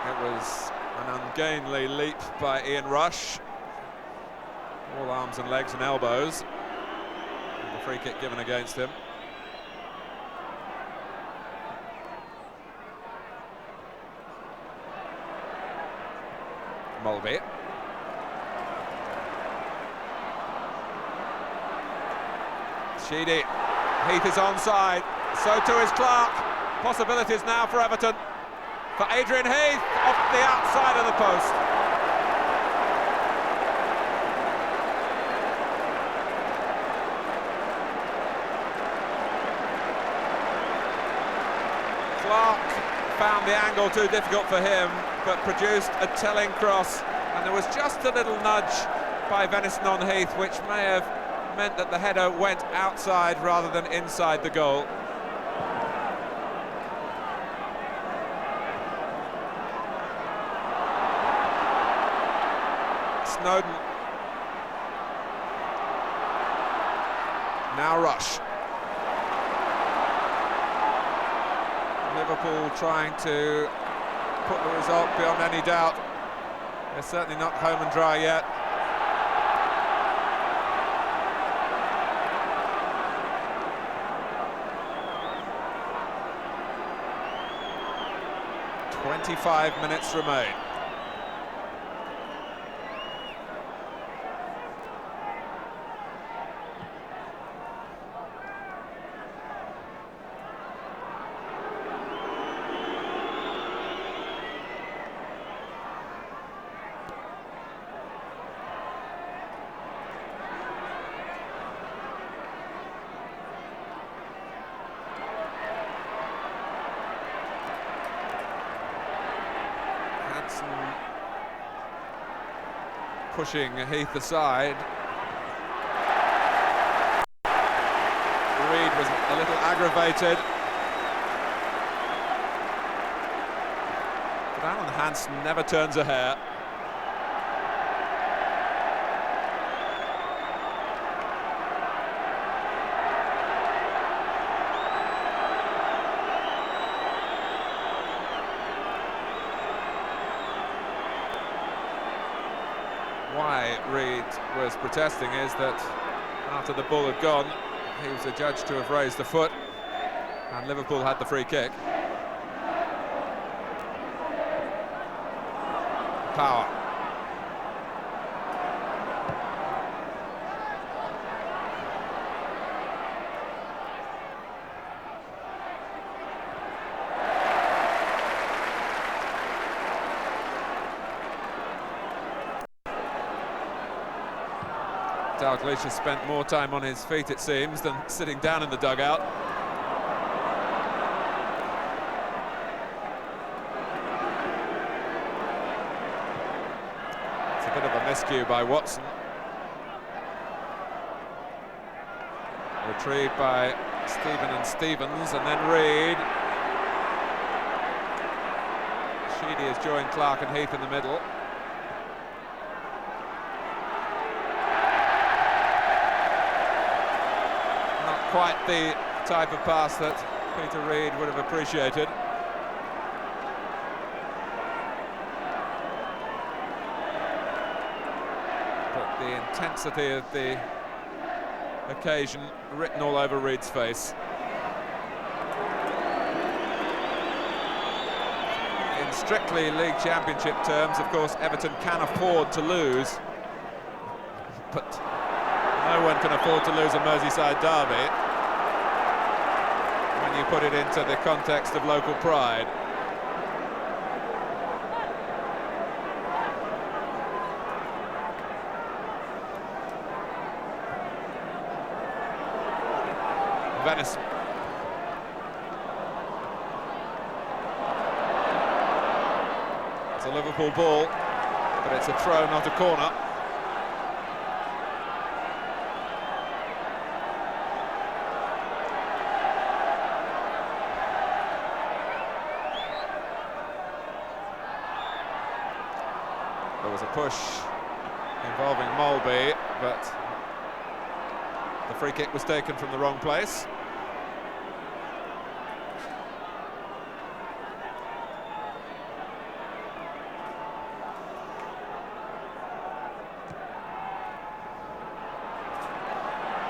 A: It was an ungainly leap by Ian Rush. All arms and legs and elbows. And the free kick given against him. Mulvey. Sheedy. Heath is onside. So too is Clark. Possibilities now for Everton. For Adrian Heath, off the outside of the post. Clark found the angle too difficult for him, but produced a telling cross, and there was just a little nudge by Venison on Heath, which may have meant that the header went outside rather than inside the goal. Snowden. Now Rush. Liverpool trying to put the result beyond any doubt. They're certainly not home and dry yet. "25 minutes remain. Pushing Heath aside. Reed was a little aggravated. But Alan Hansen never turns a hair. Why Reed was protesting is that after the ball had gone, he was adjudged to have raised the foot, and Liverpool had the free kick. Power. Dalglish has spent more time on his feet, it seems, than sitting down in the dugout. It's a bit of a miscue by Watson. Retrieved by Stephen and Stevens, and then Reed. Sheedy has joined Clark and Heath in the middle. Quite the type of pass that Peter Reid would have appreciated. But the intensity of the occasion written all over Reed's face. In strictly League Championship terms, of course, Everton can afford to lose, but no one can afford to lose a Merseyside derby when you put it into the context of local pride. Venice. It's a Liverpool ball, but it's a throw, not a corner. There was a push involving Molby, but the free kick was taken from the wrong place.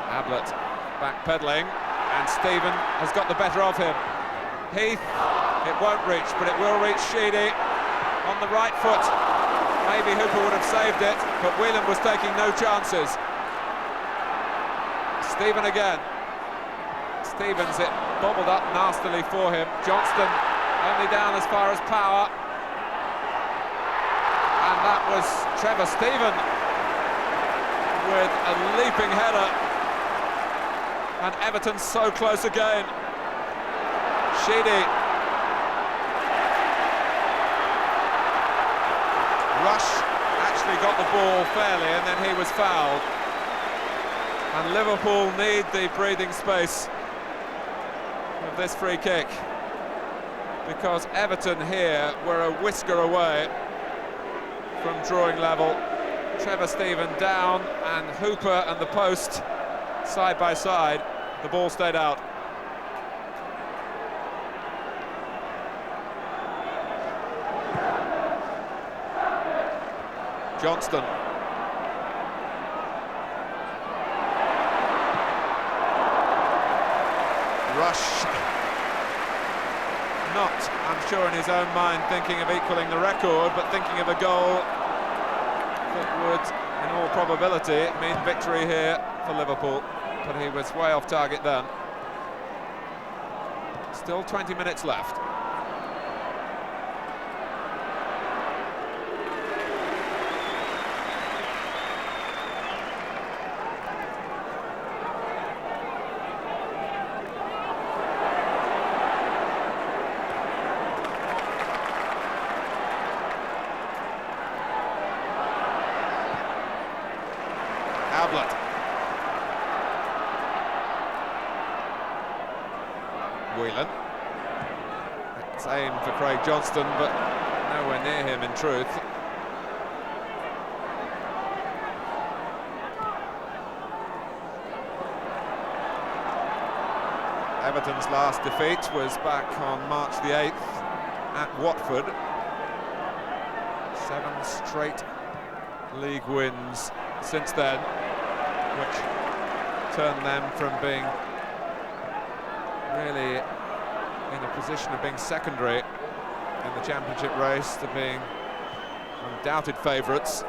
A: Ablett backpedaling, and Stephen has got the better of him. Heath, it won't reach, but it will reach Sheedy on the right foot. Maybe Hooper would have saved it, but Whelan was taking no chances. Stephen again. Stevens, it bobbled up nastily for him. Johnston only down as far as Power. And that was Trevor Stephen with a leaping header. And Everton so close again. Sheedy. Rush actually got the ball fairly, and then he was fouled. And Liverpool need the breathing space of this free kick, because Everton here were a whisker away from drawing level. Trevor Stephen down, and Hooper and the post side by side. The ball stayed out. Johnston. Rush. Not, I'm sure, in his own mind thinking of equaling the record, but thinking of a goal that would, in all probability, mean victory here for Liverpool. But he was way off target then. Still 20 minutes left. Ablett. Whelan. It's aimed for Craig Johnston, but nowhere near him in truth. Everton's last defeat was back on March the 8th at Watford. 7 straight league wins since then, which turned them from being really in a position of being secondary in the championship race to being undoubted favourites.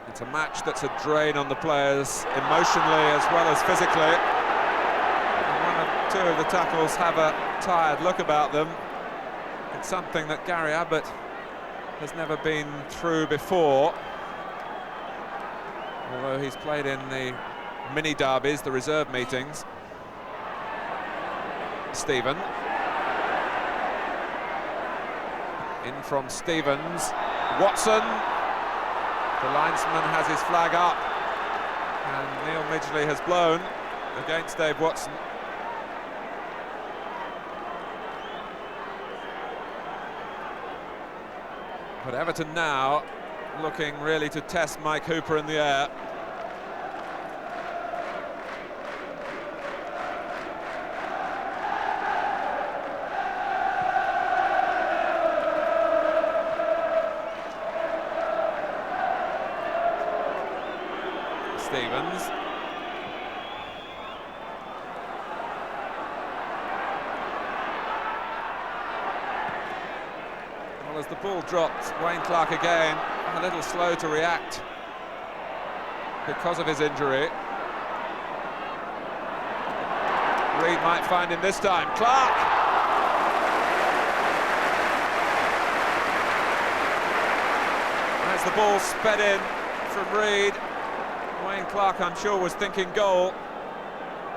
A: It's a match that's a drain on the players emotionally as well as physically. And two of the tackles have a tired look about them. It's something that Gary Ablett has never been through before, although he's played in the mini derbies, the reserve meetings. Stephen. In from Stevens. Watson. The linesman has his flag up, and Neil Midgley has blown against Dave Watson. But Everton now looking really to test Mike Hooper in the air. Stevens. Well, as the ball dropped, Wayne Clark again a little slow to react because of his injury. Reid might find him this time. Clark! As the ball sped in from Reid, Wayne Clark, I'm sure, was thinking goal,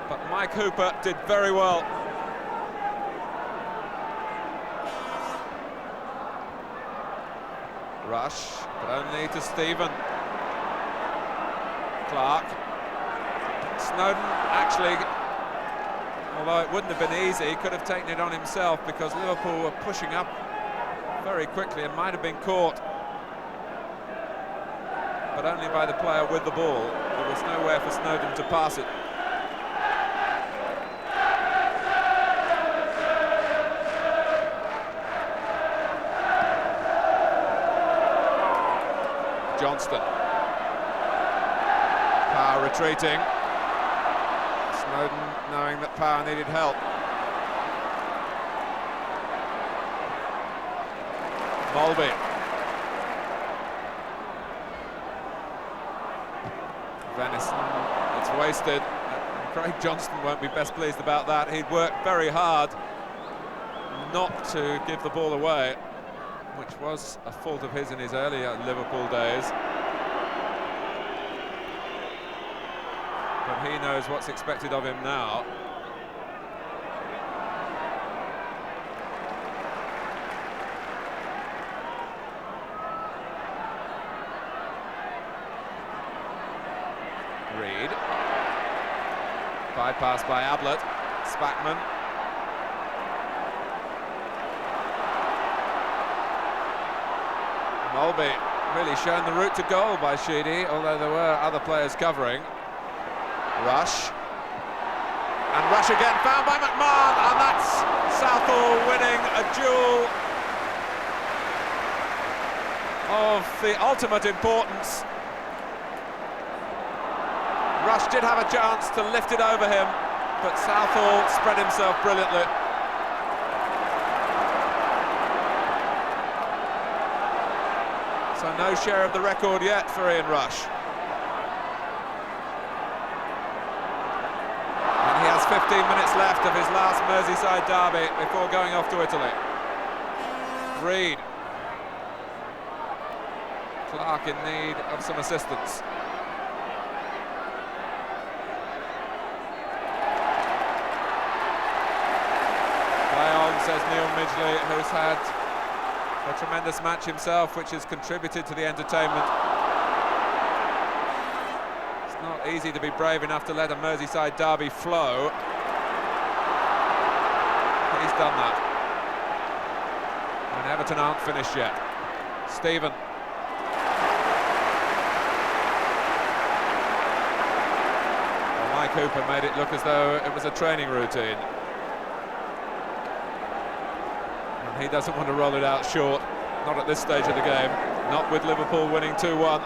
A: but Mike Hooper did very well. Rush, but only to Stephen. Clark. Snowden, actually, although it wouldn't have been easy, he could have taken it on himself because Liverpool were pushing up very quickly and might have been caught, but only by the player with the ball. There was nowhere for Snowden to pass it. Johnston. Power retreating. Snowden knowing that Power needed help. Mulby. Venison, it's wasted. Craig Johnston won't be best pleased about that. He'd worked very hard not to give the ball away, which was a fault of his in his earlier Liverpool days. But he knows what's expected of him now. Reid. Bypassed by Ablett. Spackman. Mulby really shown the route to goal by Sheedy, although there were other players covering. Rush. And Rush again, found by McMahon, and that's Southall winning a duel of the ultimate importance. Rush did have a chance to lift it over him, but Southall spread himself brilliantly. So no share of the record yet for Ian Rush. And he has 15 minutes left of his last Merseyside derby before going off to Italy. Reid. Clark in need of some assistance. Play on, says Neil Midgley, who's had a tremendous match himself, which has contributed to the entertainment. It's not easy to be brave enough to let a Merseyside derby flow. He's done that. And Everton aren't finished yet. Stephen. Well, Mike Hooper made it look as though it was a training routine. He doesn't want to roll it out short, not at this stage of the game, not with Liverpool winning 2-1.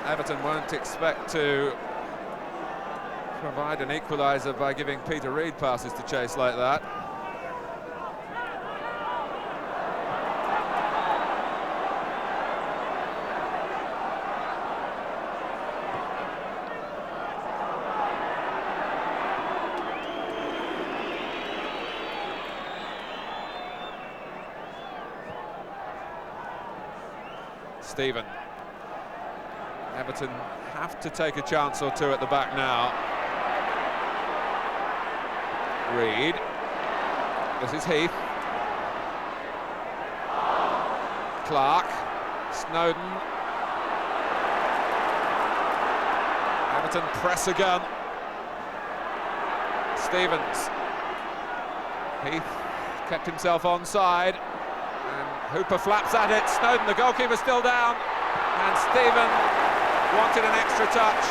A: Everton won't expect to provide an equaliser by giving Peter Reid passes to chase like that. Stephen. Everton have to take a chance or two at the back now. Reid. This is Heath. Clark, Snowden. Everton press again. Stevens. Heath kept himself onside, and Hooper flaps at it. Snowden, the goalkeeper, still down, and Stephen wanted an extra touch,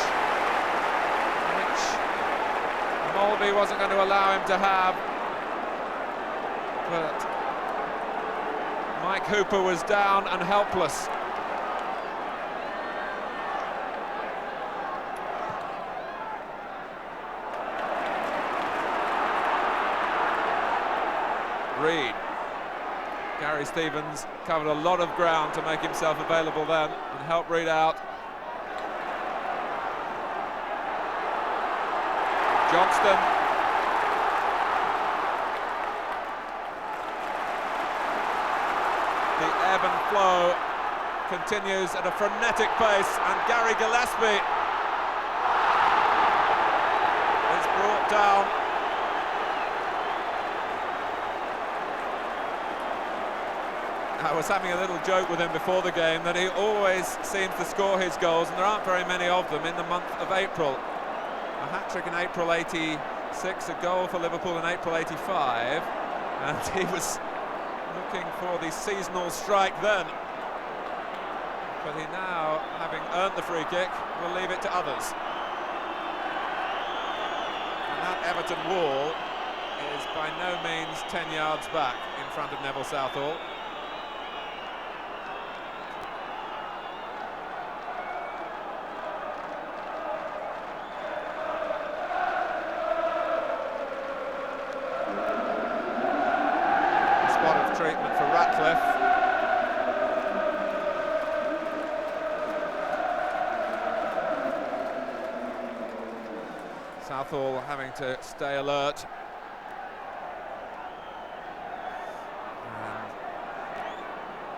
A: which Molby wasn't going to allow him to have. But Mike Hooper was down and helpless. Reed. Gary Stevens covered a lot of ground to make himself available then and help Reed out. Johnston. The ebb and flow continues at a frenetic pace, and Gary Gillespie is brought down. I was having a little joke with him before the game that he always seems to score his goals, and there aren't very many of them, in the month of April. A hat-trick in April '86, a goal for Liverpool in April '85, and he was looking for the seasonal strike then. But he now, having earned the free kick, will leave it to others. And that Everton wall is by no means 10 yards back in front of Neville Southall. Treatment for Ratcliffe. Southall having to stay alert. And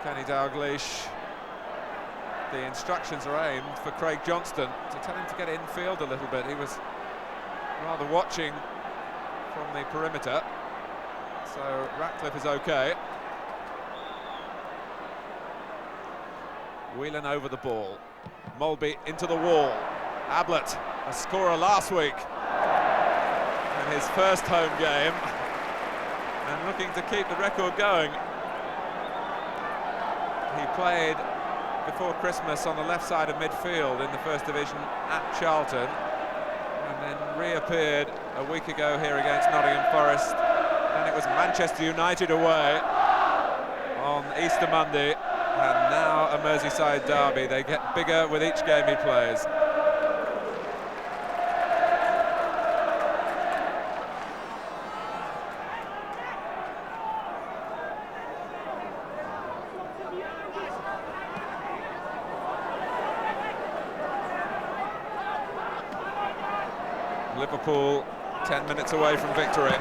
A: Kenny Dalglish, the instructions are aimed for Craig Johnston to tell him to get infield a little bit. He was rather watching from the perimeter. So Ratcliffe is okay. Whelan over the ball. Molby into the wall. Ablett, a scorer last week in his first home game, and looking to keep the record going. He played before Christmas on the left side of midfield in the First Division at Charlton, and then reappeared a week ago here against Nottingham Forest. And it was Manchester United away on Easter Monday, and now a Merseyside derby. They get bigger with each game he plays. Liverpool 10 minutes away from victory.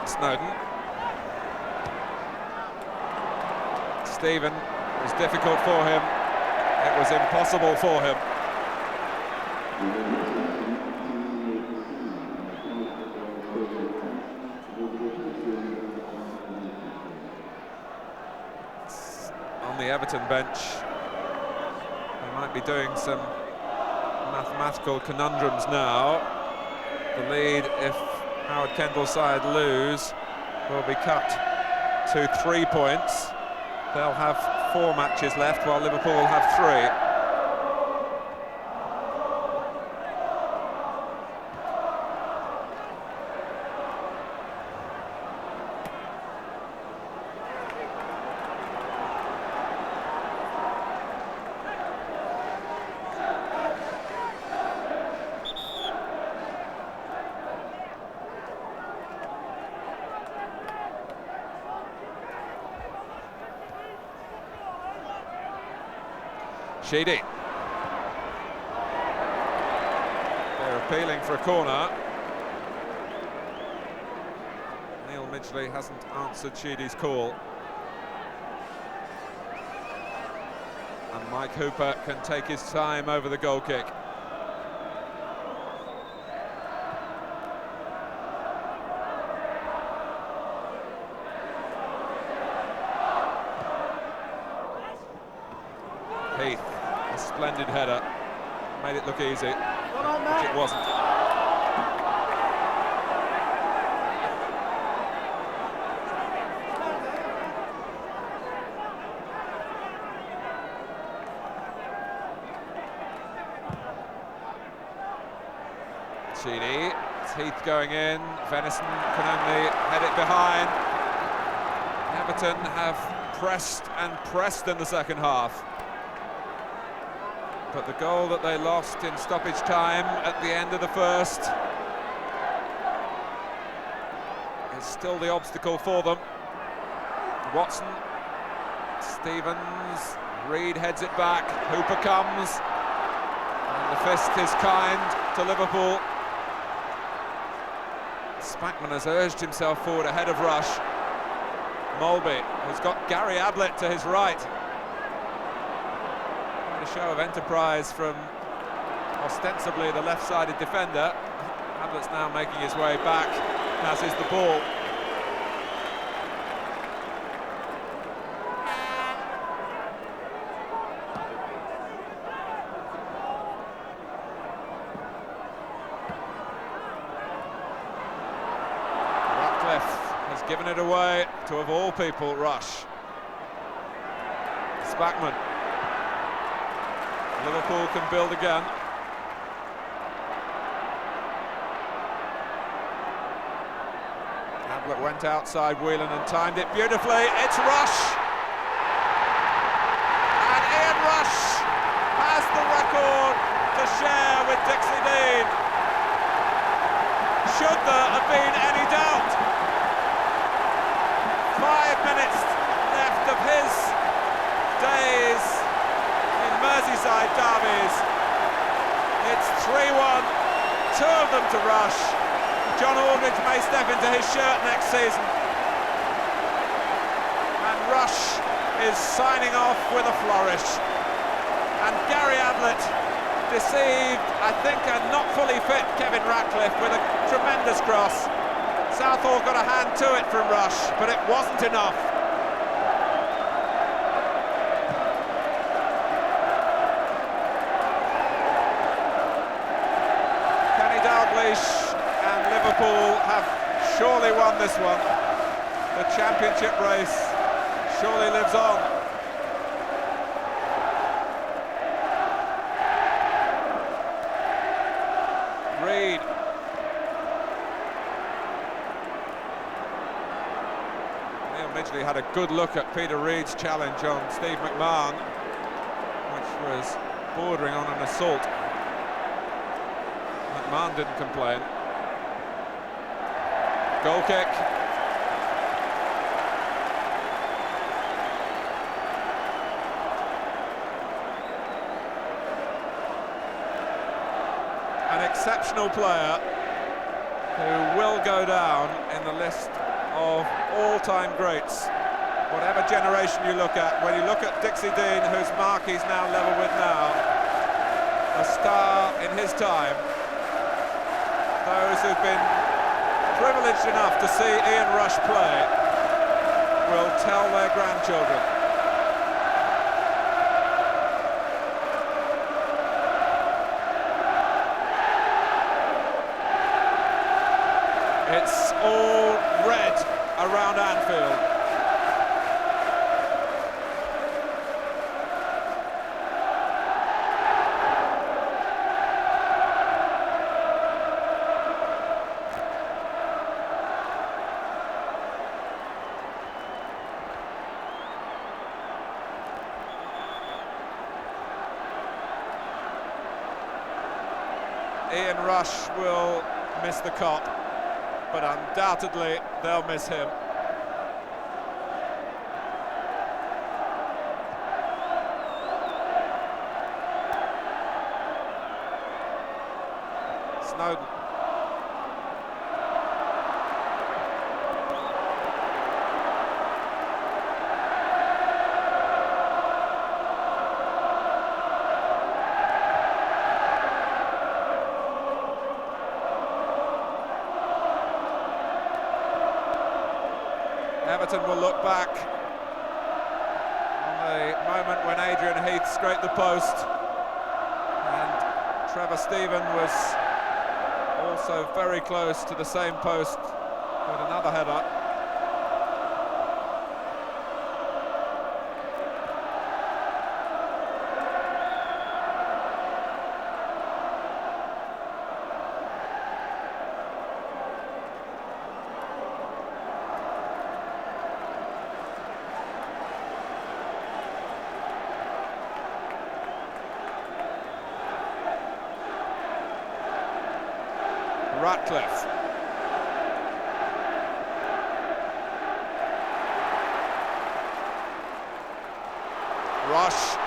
A: Snowden. Stephen, it was difficult for him. It was impossible for him. On the Everton bench, they might be doing some mathematical conundrums now. The lead, if Howard Kendall's side lose, will be cut to 3 points. They'll have 4 matches left, while Liverpool will have 3. Sheedy. appealing for a corner. Neil Midgley hasn't answered Sheedy's call. And Mike Hooper can take his time over the goal kick. Heath, a splendid header, made it look easy, which it wasn't. Sheedy, it's Heath going in, Venison can only head it behind. Everton have pressed and pressed in the second half. But the goal that they lost in stoppage time at the end of the first is still the obstacle for them. Watson, Stevens, Reed heads it back, Hooper comes, and the fist is kind to Liverpool. Spackman has urged himself forward ahead of Rush. Mulby has got Gary Ablett to his right. A show of enterprise from ostensibly the left-sided defender. Ablett's now making his way back, as is the ball. Ratcliffe has given it away to, of all people, Rush. Spackman. Liverpool can build again. Ablett went outside Whelan and timed it beautifully. It's Rush! And Ian Rush has the record to share with Dixie Dean. Should there have been any doubt? 5 minutes left of his days Merseyside derbies. It's 3-1, 2 of them to Rush. John Aldridge may step into his shirt next season. And Rush is signing off with a flourish. And Gary Ablett deceived, I think, a not fully fit Kevin Ratcliffe with a tremendous cross. Southall got a hand to it from Rush, but it wasn't enough. And Liverpool have surely won this one. The championship race surely lives on. Reed. Neil Midgley had a good look at Peter Reid's challenge on Steve McMahon, which was bordering on an assault. McMahon didn't complain. Goal kick. An exceptional player who will go down in the list of all-time greats. Whatever generation you look at, when you look at Dixie Dean, whose mark he's now level with now, a star in his time. Those who've been privileged enough to see Ian Rush play will tell their grandchildren. It's all red around Anfield. Ian Rush will miss the Kop, but undoubtedly they'll miss him. Snowden. Everton will look back on the moment when Adrian Heath scraped the post, and Trevor Stephen was also very close to the same post with another header. Ratcliffe. Rush.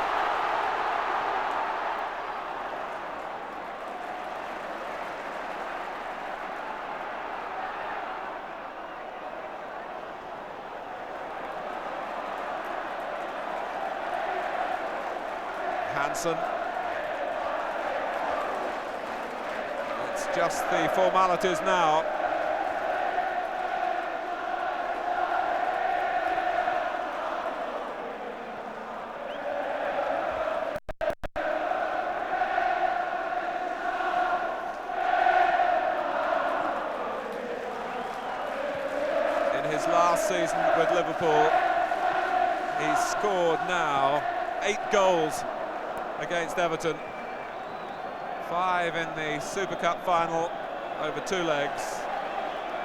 A: Hansen. Just the formalities now. In his last season with Liverpool, he's scored now 8 goals against Everton. 5 in the Super Cup final over 2 legs,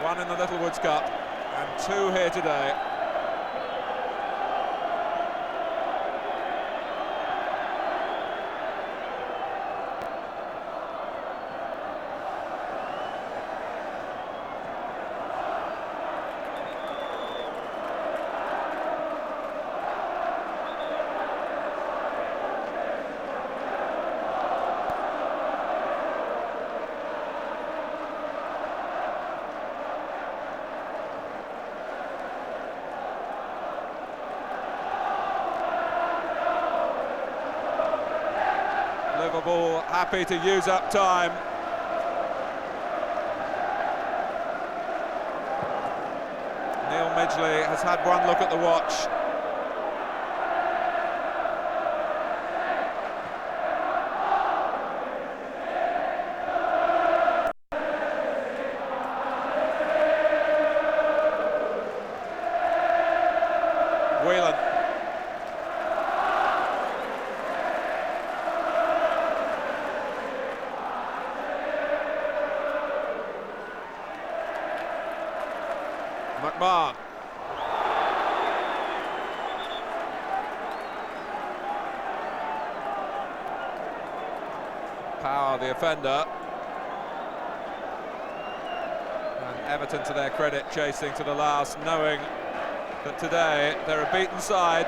A: 1 in the Littlewoods Cup, and 2 here today. Liverpool happy to use up time. Neil Midgley has had one look at the watch. Whelan. McMahon. Power, the offender. And Everton, to their credit, chasing to the last, knowing that today they're a beaten side.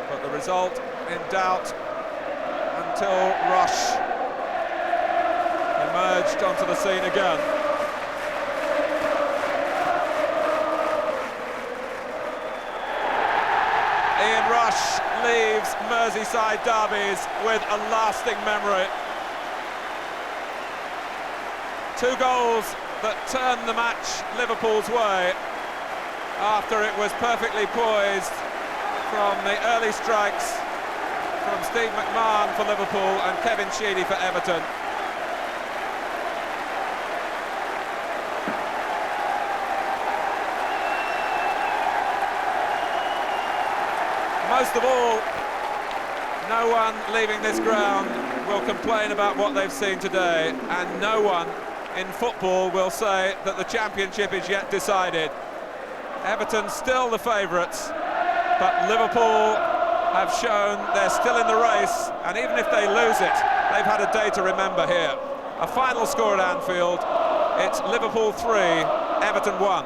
A: But the result in doubt until Rush emerged onto the scene again. Ian Rush leaves Merseyside derbies with a lasting memory. 2 goals that turned the match Liverpool's way after it was perfectly poised from the early strikes from Steve McMahon for Liverpool and Kevin Sheedy for Everton. Most of all, no one leaving this ground will complain about what they've seen today, and no one in football will say that the championship is yet decided. Everton still the favourites, but Liverpool have shown they're still in the race, and even if they lose it, they've had a day to remember here. A final score at Anfield, it's Liverpool 3, Everton 1.